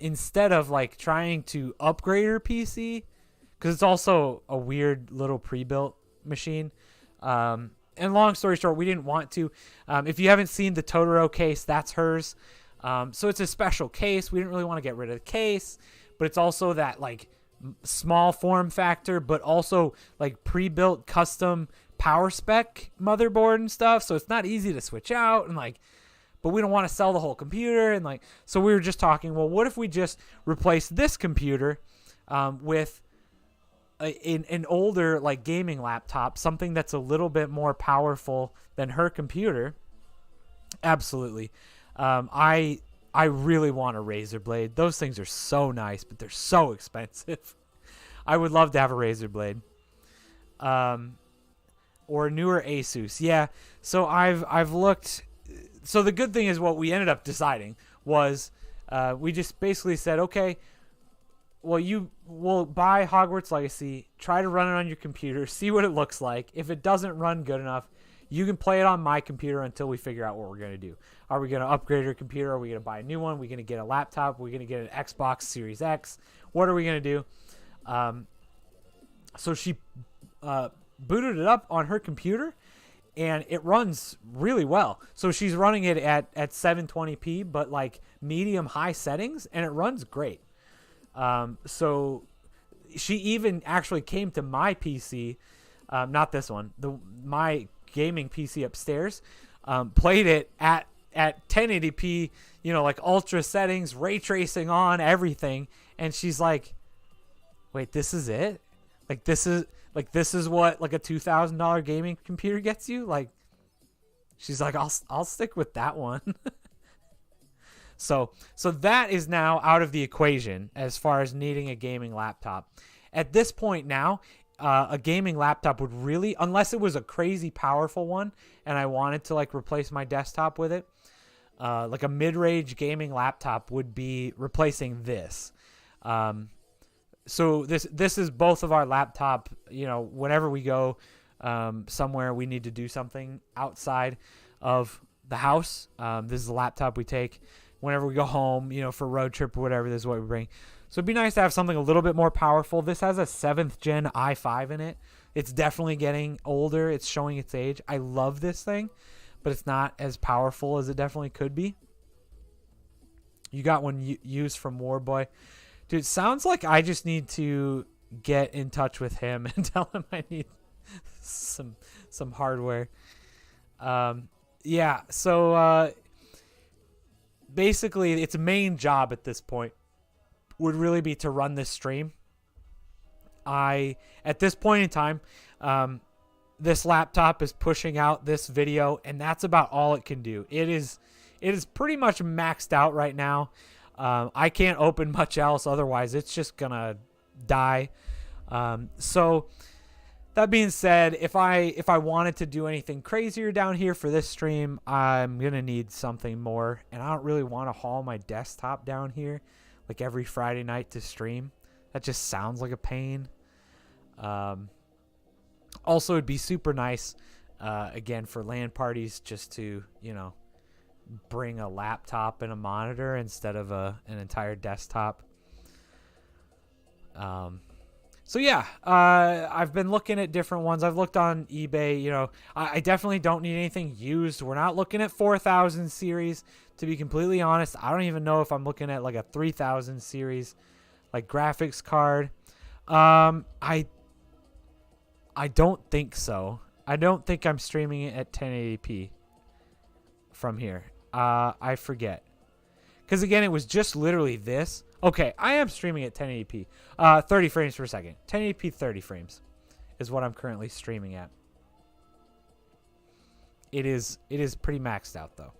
Speaker 1: instead of like trying to upgrade her PC, because it's also a weird little pre-built machine. And long story short, we didn't want to. If you haven't seen the Totoro case, that's hers. So it's a special case. We didn't really want to get rid of the case, but it's also that like small form factor, but also like pre-built custom power spec motherboard and stuff. So it's not easy to switch out and like, but we don't want to sell the whole computer. And like, so we were just talking, well, what if we just replace this computer with an older like gaming laptop, something that's a little bit more powerful than her computer? Absolutely. I really want a Razer Blade. Those things are so nice, but they're so expensive. I would love to have a Razer Blade. Or newer Asus. Yeah. So I've looked. So the good thing is what we ended up deciding was we just basically said, okay, well, you will buy Hogwarts Legacy, try to run it on your computer, see what it looks like. If it doesn't run good enough, you can play it on my computer until we figure out what we're going to do. Are we going to upgrade your computer? Are we going to buy a new one? Are we going to get a laptop? Are we going to get an Xbox Series X? What are we going to do? So she booted it up on her computer, and it runs really well. So she's running it at 720p, but like medium high settings, and it runs great. So she even actually came to my PC, not this one, my gaming PC upstairs, played it at 1080p, like ultra settings, ray tracing on, everything. And she's like, wait, this is it? This is what like a $2,000 gaming computer gets you? Like, she's like, I'll stick with that one. So that is now out of the equation as far as needing a gaming laptop. At this point now, a gaming laptop would really, unless it was a crazy powerful one and I wanted to like replace my desktop with it, like a mid-range gaming laptop would be replacing this. So this is both of our laptop, whenever we go somewhere we need to do something outside of the house. This is the laptop we take whenever we go home, for road trip or whatever. This is what we bring. So it'd be nice to have something a little bit more powerful. This has a 7th gen i5 in it. It's definitely getting older. It's showing its age. I love this thing, but it's not as powerful as it definitely could be. You got one used from Warboy. Dude, sounds like I just need to get in touch with him and tell him I need some hardware. Yeah, so basically its main job at this point would really be to run this stream. At this point in time, this laptop is pushing out this video, and that's about all it can do. It is pretty much maxed out right now. I can't open much else, otherwise it's just gonna die. So that being said, if I wanted to do anything crazier down here for this stream, I'm gonna need something more, and I don't really want to haul my desktop down here like every Friday night to stream. That just sounds like a pain. Also, it'd be super nice, again, for LAN parties, just to, bring a laptop and a monitor instead of an entire desktop. So yeah, I've been looking at different ones. I've looked on eBay. I definitely don't need anything used. We're not looking at 4000 series, to be completely honest. I don't even know if I'm looking at like a 3000 series, like graphics card. I don't think so. I don't think I'm streaming it at 1080p from here. I forget. Because again, it was just literally this. Okay, I am streaming at 1080p. 30 frames per second. 1080p 30 frames is what I'm currently streaming at. It is pretty maxed out though.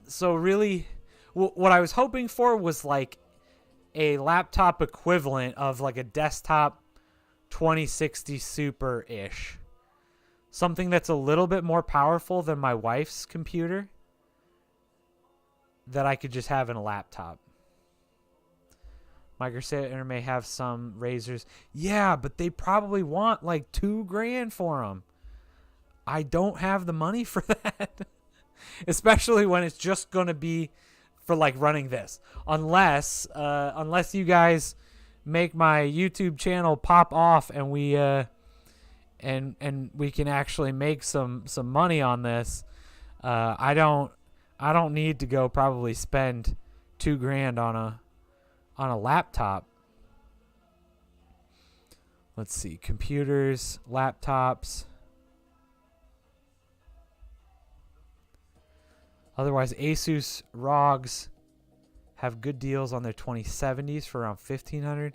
Speaker 1: So really, what I was hoping for was like a laptop equivalent of like a desktop 2060 Super-ish. Something that's a little bit more powerful than my wife's computer that I could just have in a laptop. Micro Center may have some razors. Yeah, but they probably want like $2,000 for them. I don't have the money for that. Especially when it's just going to be for like running this. Unless you guys make my YouTube channel pop off and we and we can actually make some money on this. I don't need to go probably spend $2,000 on a laptop. Let's see, computers, laptops. Otherwise, Asus ROGs have good deals on their 2070s for around $1,500.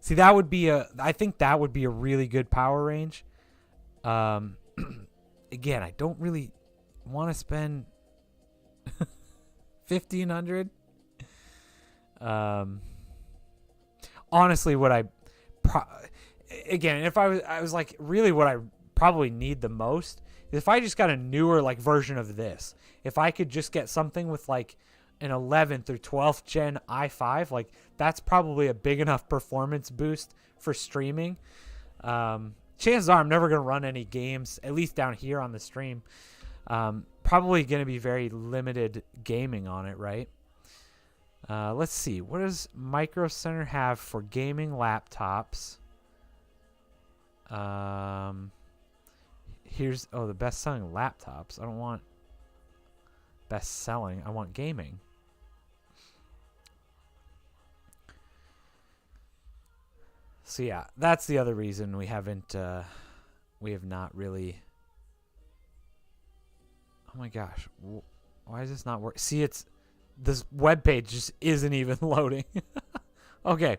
Speaker 1: See, that would be I think that would be a really good power range. Again, I don't really want to spend $1,500. Honestly, what again, if I was like, really what I probably need the most is if I just got a newer like version of this. If I could just get something with like an 11th or 12th gen i5, like that's probably a big enough performance boost for streaming. Chances are I'm never going to run any games, at least down here on the stream. Probably going to be very limited gaming on it, right? Let's see. What does Micro Center have for gaming laptops? Here's the best selling laptops. I don't want best selling. I want gaming. So yeah, that's the other reason we have not really. Oh my gosh, why is this not working? See, this web page just isn't even loading. Okay,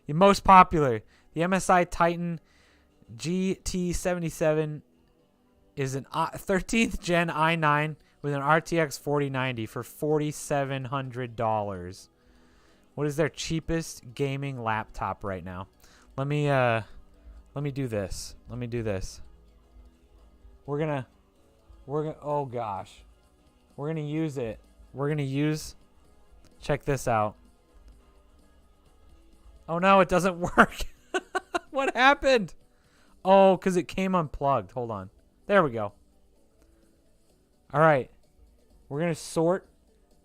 Speaker 1: the most popular, the MSI Titan GT77 is an 13th gen i9 with an RTX 4090 for $4,700. What is their cheapest gaming laptop right now? Let me do this. We're gonna oh gosh. We're gonna use it. Check this out. Oh no, it doesn't work. What happened? Oh, because it came unplugged. Hold on. There we go. All right. We're going to sort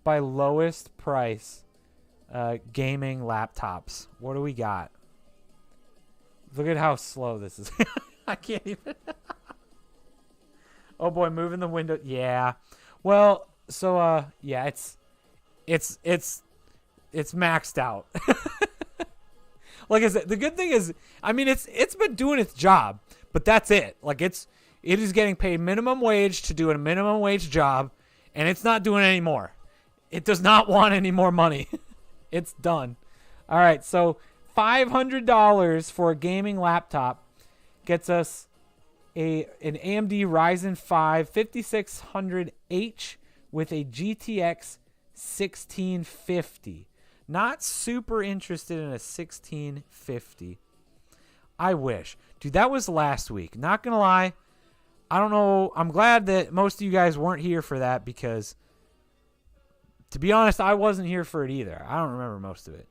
Speaker 1: by lowest price gaming laptops. What do we got? Look at how slow this is. I can't even. Oh boy, moving the window. Yeah. Well, so yeah, it's maxed out. Like I said, the good thing is, I mean, it's been doing its job, but that's it. Like it is getting paid minimum wage to do a minimum wage job, and it's not doing any more. It does not want any more money. It's done. All right, so $500 for a gaming laptop gets us an AMD Ryzen 5 5600H with a GTX 1650. Not super interested in a 1650. I wish. Dude, that was last week. Not going to lie. I don't know. I'm glad that most of you guys weren't here for that because, to be honest, I wasn't here for it either. I don't remember most of it.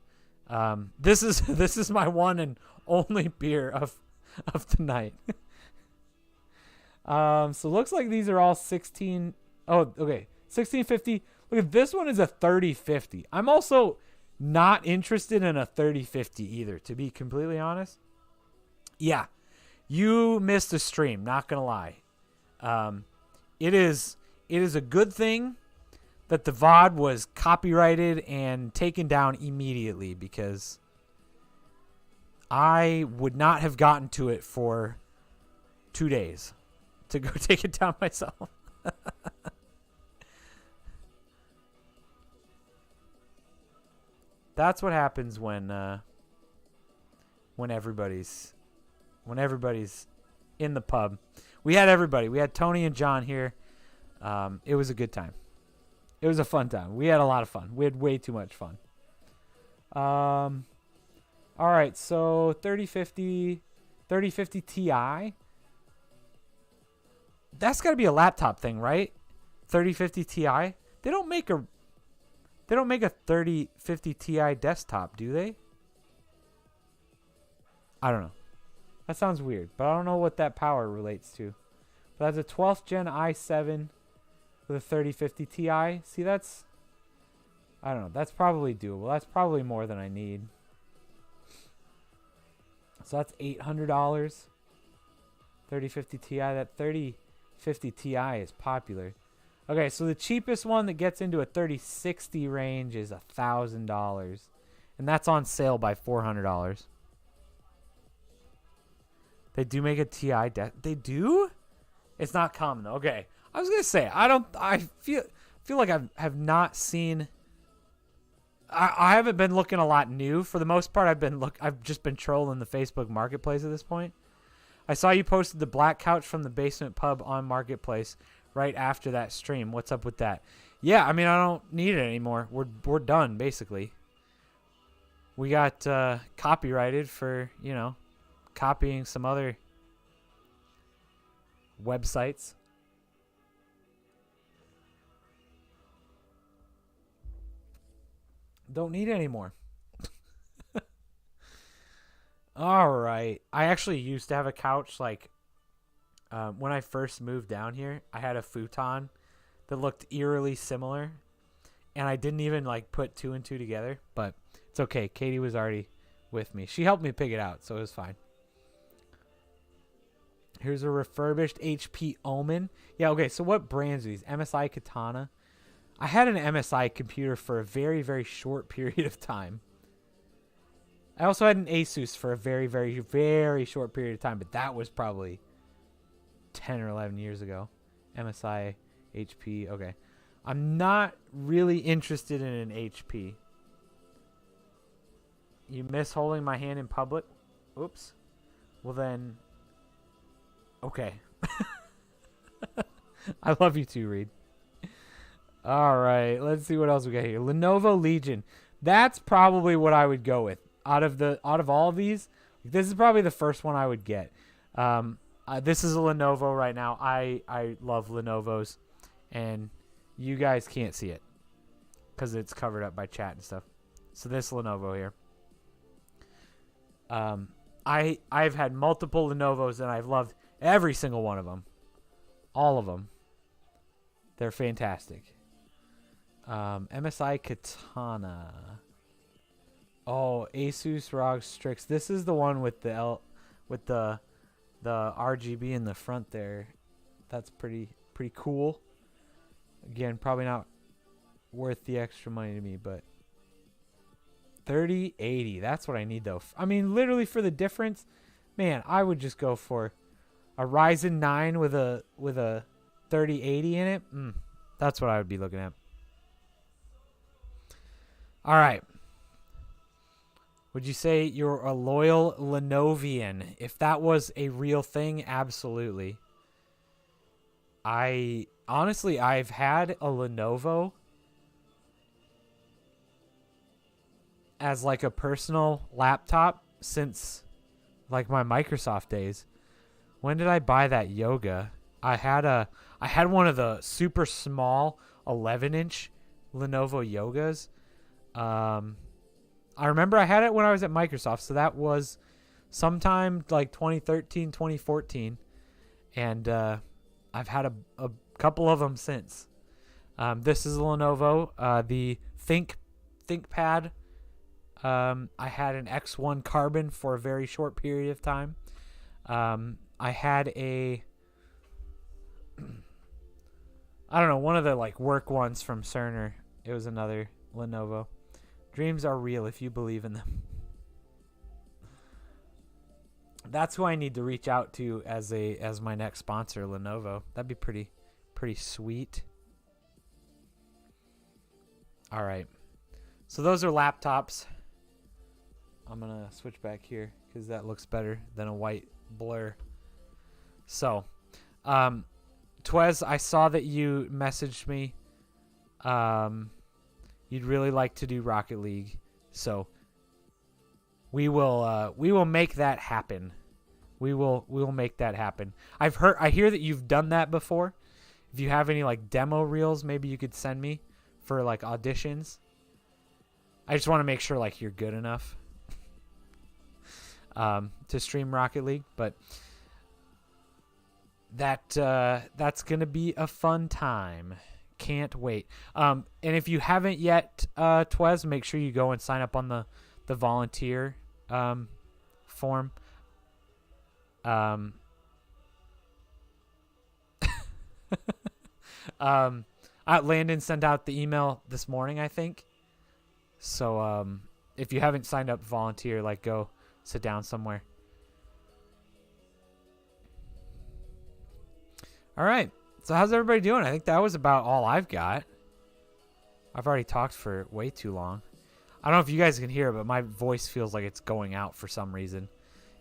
Speaker 1: This is my one and only beer of the night. So it looks like these are all 16. Oh, okay. 1650. Look at this one is a 3050. I'm also not interested in a 3050 either, to be completely honest. Yeah, you missed a stream, not gonna lie. It is a good thing that the VOD was copyrighted and taken down immediately because I would not have gotten to it for 2 days to go take it down myself. That's what happens when everybody's in the pub. We had everybody. We had Tony and John here. It was a good time. It was a fun time. We had a lot of fun. We had way too much fun. All right, so 3050 Ti. That's got to be a laptop thing, right? 3050 Ti. They don't make a 3050 Ti desktop, do they? I don't know. That sounds weird, but I don't know what that power relates to. But that's a 12th gen i7 with a 3050 Ti. See, I don't know. That's probably doable. That's probably more than I need. So that's $800. 3050 Ti. That 3050 Ti is popular. Okay, so the cheapest one that gets into a 3060 range is $1,000. And that's on sale by $400. They do make a Ti. They do? It's not common though. Okay. I was going to say, I feel like I have not seen, I haven't been looking a lot new. For the most part, I've just been trolling the Facebook Marketplace at this point. I saw you posted the black couch from the basement pub on Marketplace right after that stream. What's up with that? Yeah, I mean, I don't need it anymore. We're done, basically. We got copyrighted for, copying some other websites. Don't need it anymore. All right. I actually used to have a couch when I first moved down here. I had a futon that looked eerily similar, and I didn't even put two and two together, but it's okay. Katie was already with me. She helped me pick it out, so it was fine. Here's a refurbished HP Omen. Yeah, okay, so what brands are these? MSI Katana. I had an MSI computer for a very, very short period of time. I also had an Asus for a very, very, very short period of time, but that was probably 10 or 11 years ago. MSI, HP, okay. I'm not really interested in an HP. You miss holding my hand in public? Oops. Well then, okay. I love you too, Reed. All right, let's see what else we got here. Lenovo Legion. That's probably what I would go with. Out of all of these, this is probably the first one I would get. This is a Lenovo right now. I love Lenovos, and you guys can't see it because it's covered up by chat and stuff. So this Lenovo here. I've had multiple Lenovos, and I've loved every single one of them. All of them. They're fantastic. MSI Katana. Oh, Asus ROG Strix. This is the one with the RGB in the front there. That's pretty cool. Again, probably not worth the extra money to me, but 3080. That's what I need though. I mean, literally for the difference, man, I would just go for a Ryzen 9 with a 3080 in it. That's what I would be looking at. All right. Would you say you're a loyal Lenovian? If that was a real thing, absolutely. Honestly, I've had a Lenovo as like a personal laptop since like my Microsoft days. When did I buy that Yoga? I had one of the super small 11-inch Lenovo Yogas. I remember I had it when I was at Microsoft, so that was sometime like 2013, 2014, and I've had a couple of them since. This is a Lenovo, the ThinkPad. I had an X1 Carbon for a very short period of time. I had I don't know, one of the like work ones from Cerner. It was another Lenovo. Dreams are real if you believe in them. That's who I need to reach out to as my next sponsor, Lenovo. That'd be pretty sweet. All right. So those are laptops. I'm going to switch back here because that looks better than a white blur. So, Twez, I saw that you messaged me. You'd really like to do Rocket League, so we will make that happen. We will make that happen. I hear that you've done that before. If you have any like demo reels, maybe you could send me for like auditions. I just want to make sure like you're good enough to stream Rocket League, but that's gonna be a fun time. Can't wait. And if you haven't yet, Twez, make sure you go and sign up on the volunteer form. Landon sent out the email this morning, I think. So if you haven't signed up volunteer, like go sit down somewhere. All right. So how's everybody doing? I think that was about all I've got. I've already talked for way too long. I don't know if you guys can hear it, but my voice feels like it's going out for some reason.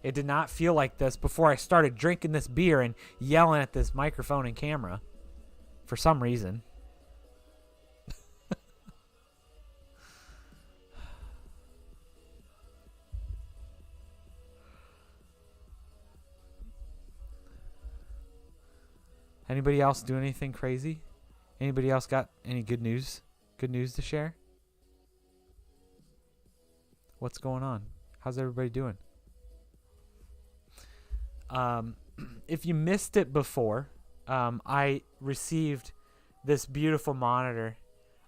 Speaker 1: It did not feel like this before I started drinking this beer and yelling at this microphone and camera for some reason. Anybody else do anything crazy? Anybody else got any good news? Good news to share? What's going on? How's everybody doing? If you missed it before, I received this beautiful monitor.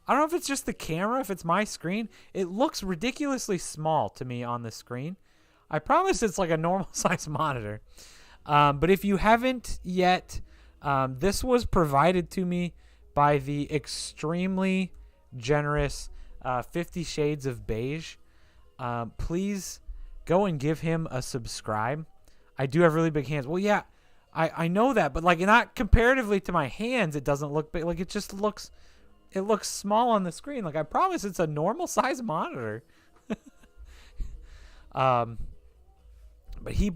Speaker 1: I don't know if it's just the camera, if it's my screen. It looks ridiculously small to me on the screen. I promise it's like a normal size monitor. But if you haven't yet... this was provided to me by the extremely generous 50 Shades of Beige. Please go and give him a subscribe. I do have really big hands. Well, yeah, I know that, but like not comparatively to my hands, it doesn't look big. Like it just looks, it looks small on the screen. Like I promise it's a normal size monitor. But he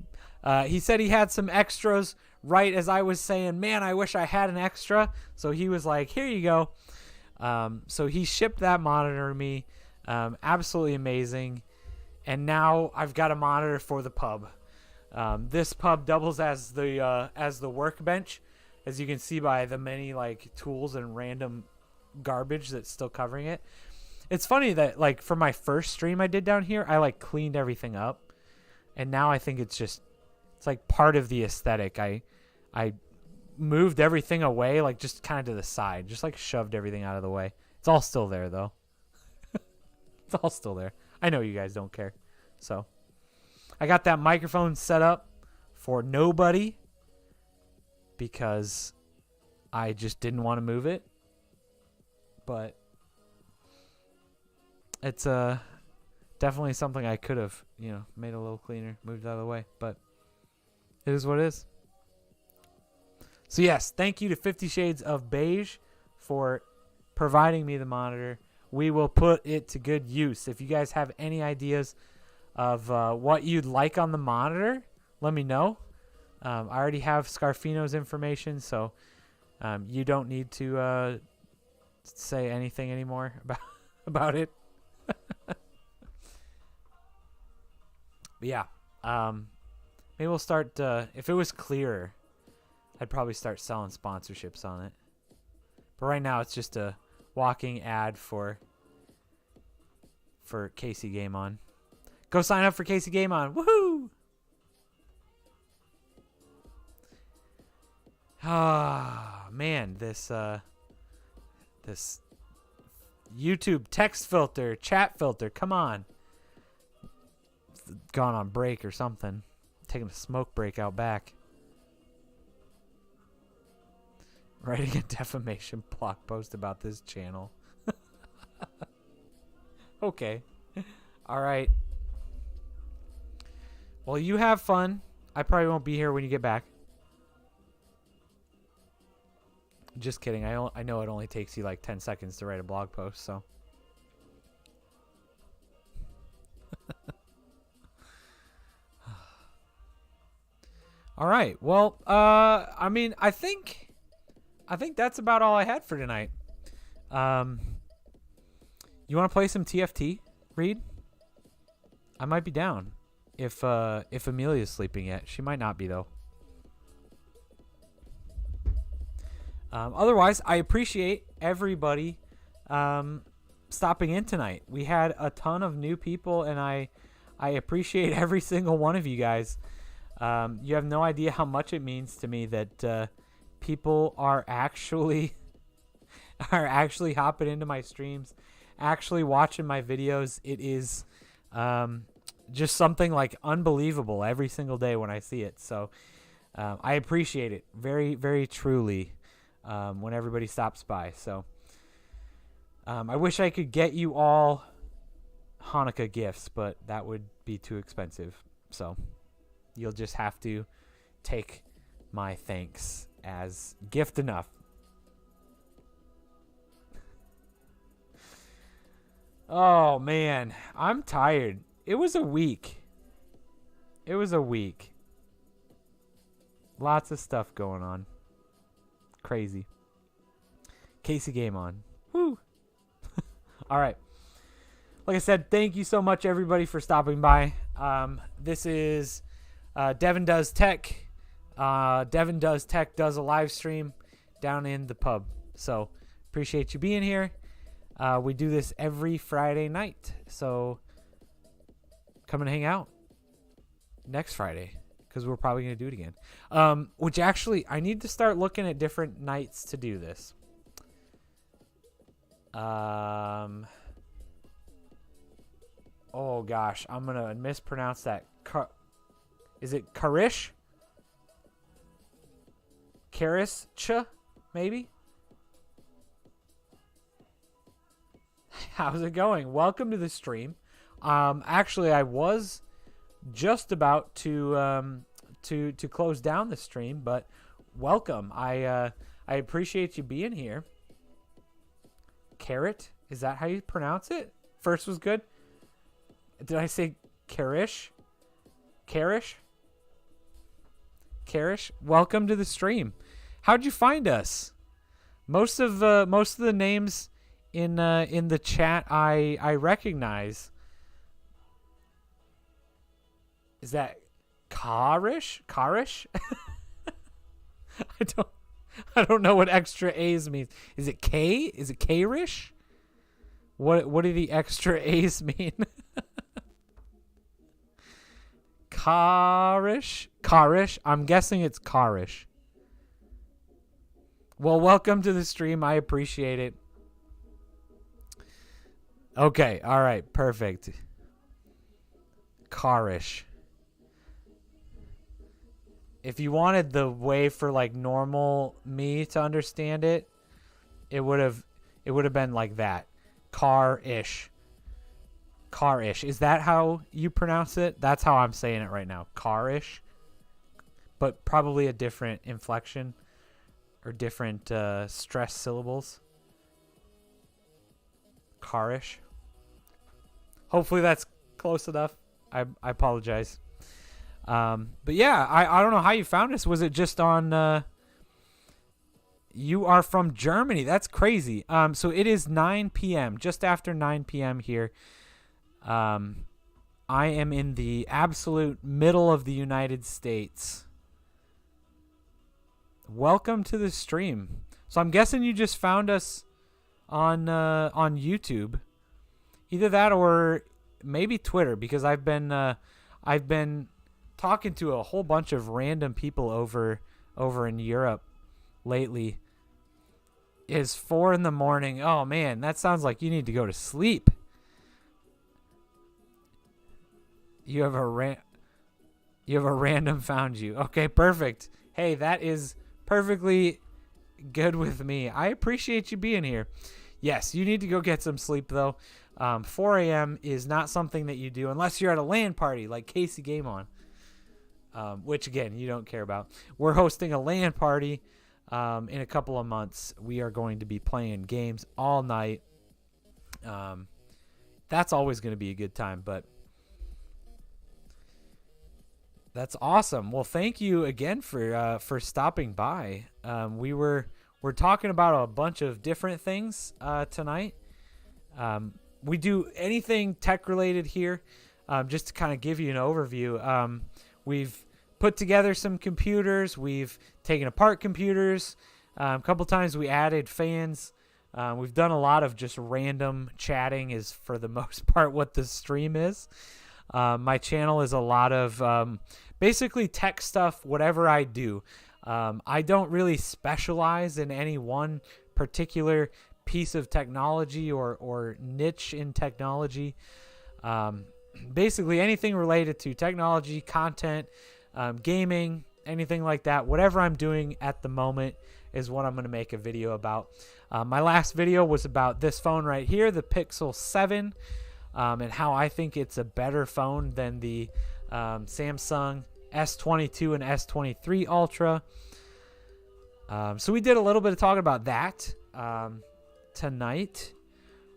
Speaker 1: said he had some extras right as I was saying, man, I wish I had an extra. So he was like, here you go. So he shipped that monitor to me. Absolutely amazing. And now I've got a monitor for the pub. This pub doubles as the workbench, as you can see by the many like tools and random garbage that's still covering it. It's funny that like for my first stream I did down here, I like cleaned everything up. And now I think it's like part of the aesthetic. I moved everything away, like just kind of to the side, just like shoved everything out of the way. It's all still there, though. It's all still there. I know you guys don't care. So I got that microphone set up for nobody because I just didn't want to move it. But it's definitely something I could have, made a little cleaner, moved out of the way. But it is what it is. So yes, thank you to 50 Shades of Beige for providing me the monitor. We will put it to good use. If you guys have any ideas of what you'd like on the monitor, let me know. I already have Scarfino's information, so you don't need to say anything anymore about it. But yeah, maybe we'll start. If it was clearer, I'd probably start selling sponsorships on it. But right now, it's just a walking ad for Casey Game On. Go sign up for Casey Game On. Woohoo! Ah, man, this YouTube text filter, chat filter, come on. It's gone on break or something. Taking a smoke break out back. Writing a defamation blog post about this channel. Okay. All right. Well, you have fun. I probably won't be here when you get back. Just kidding. I know it only takes you like 10 seconds to write a blog post, so. All right. Well, I mean, I think that's about all I had for tonight. You want to play some TFT, Reed? I might be down if Amelia's sleeping yet. She might not be though. Otherwise, I appreciate everybody stopping in tonight. We had a ton of new people, and I appreciate every single one of you guys. You have no idea how much it means to me that people are actually hopping into my streams, actually watching my videos. It is just something like unbelievable every single day when I see it. So I appreciate it very, very truly when everybody stops by. So I wish I could get you all Hanukkah gifts, but that would be too expensive. So you'll just have to take my thanks as gift enough. Oh, man. I'm tired. It was a week. Lots of stuff going on. Crazy. Casey Game On. Woo. All right. Like I said, thank you so much, everybody, for stopping by. This is DevonDoesTech. DevonDoesTech does a live stream down in the pub. So appreciate you being here. We do this every Friday night. So come and hang out next Friday because we're probably going to do it again. Which actually, I need to start looking at different nights to do this. Oh, gosh. I'm going to mispronounce that. Is it Karish? Karis-cha, maybe? How's it going? Welcome to the stream. Actually, I was just about to close down the stream, but welcome. I appreciate you being here. Carrot, is that how you pronounce it? First was good. Did I say Karish? Karish? Karish, welcome to the stream. How'd you find us? Most of the names in the chat I recognize. Is that Karish? Karish? I don't know what extra A's means. Is it K? Is it Karish? What do the extra A's mean? Karish? Karish? I'm guessing it's Karish. Well, welcome to the stream. I appreciate it. Okay. All right. Perfect. Carish. If you wanted the way for like normal me to understand it, it would have been like that. Car-ish. Car-ish. Is that how you pronounce it? That's how I'm saying it right now. Car-ish. But probably a different inflection or different stress syllables. Car-ish. Hopefully that's close enough. I apologize. But yeah, I don't know how you found us. Was it just on... you are from Germany. That's crazy. So it is 9 p.m., just after 9 p.m. here. I am in the absolute middle of the United States. Welcome to the stream. So I'm guessing you just found us on YouTube. Either that or maybe Twitter, because I've been talking to a whole bunch of random people over in Europe lately. Is 4 in the morning. Oh man, that sounds like you need to go to sleep. You have a random found you. Okay, perfect. Hey, that is perfectly good with me. I appreciate you being here. Yes, you need to go get some sleep though. 4 a.m. is not something that you do unless you're at a LAN party like Casey Game On, which again you don't care about. We're hosting a LAN party in a couple of months. We are going to be playing games all night. That's always going to be a good time, but that's awesome. Well, thank you again for stopping by. We're talking about a bunch of different things tonight. We do anything tech related here. Just to kind of give you an overview. We've put together some computers. We've taken apart computers. A couple times we added fans. We've done a lot of just random chatting is for the most part what the stream is. My channel is a lot of basically tech stuff, whatever I do. I don't really specialize in any one particular piece of technology or niche in technology. Basically anything related to technology, content, gaming, anything like that. Whatever I'm doing at the moment is what I'm going to make a video about. My last video was about this phone right here, the Pixel 7, and how I think it's a better phone than the Samsung S22 and S23 Ultra. So we did a little bit of talking about that. Tonight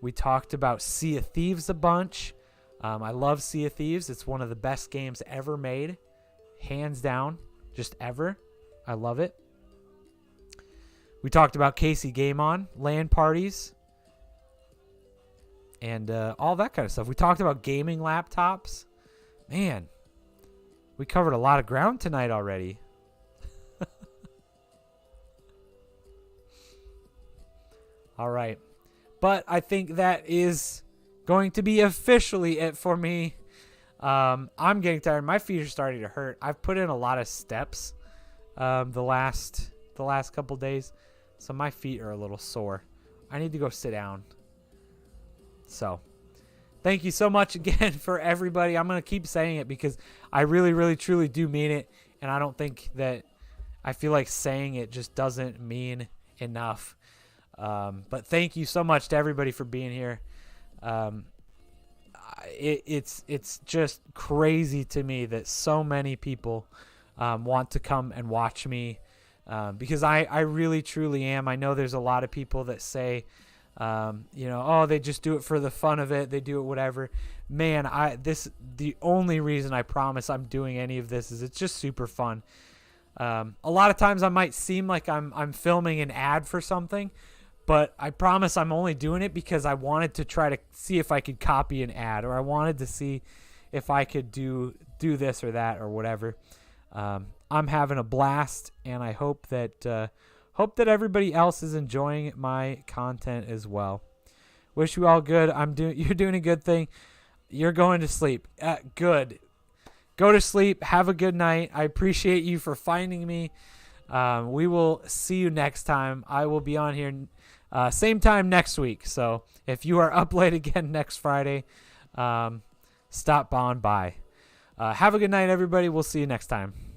Speaker 1: we talked about Sea of Thieves a bunch. I love Sea of Thieves. It's one of the best games ever made. Hands down. Just ever. I love it. We talked about Casey Game On, LAN parties, and all that kind of stuff. We talked about gaming laptops. Man, we covered a lot of ground tonight already. All right. But I think that is going to be officially it for me. I'm getting tired. My feet are starting to hurt. I've put in a lot of steps the last couple days, so my feet are a little sore. I need to go sit down. So thank you so much again for everybody. I'm going to keep saying it because I really, really, truly do mean it, and I don't think that I feel like saying it just doesn't mean enough. But thank you so much to everybody for being here. It's just crazy to me that so many people want to come and watch me because I really truly am. I know there's a lot of people that say, oh, they just do it for the fun of it. They do it whatever. Man, the only reason I promise I'm doing any of this is it's just super fun. A lot of times I might seem like I'm filming an ad for something, but I promise I'm only doing it because I wanted to try to see if I could copy an ad, or I wanted to see if I could do this or that or whatever. I'm having a blast, and I hope that everybody else is enjoying my content as well. Wish you all good. You're doing a good thing. You're going to sleep. Good. Go to sleep. Have a good night. I appreciate you for finding me. We will see you next time. I will be on here Same time next week. So if you are up late again next Friday, stop on by. Have a good night, everybody. We'll see you next time.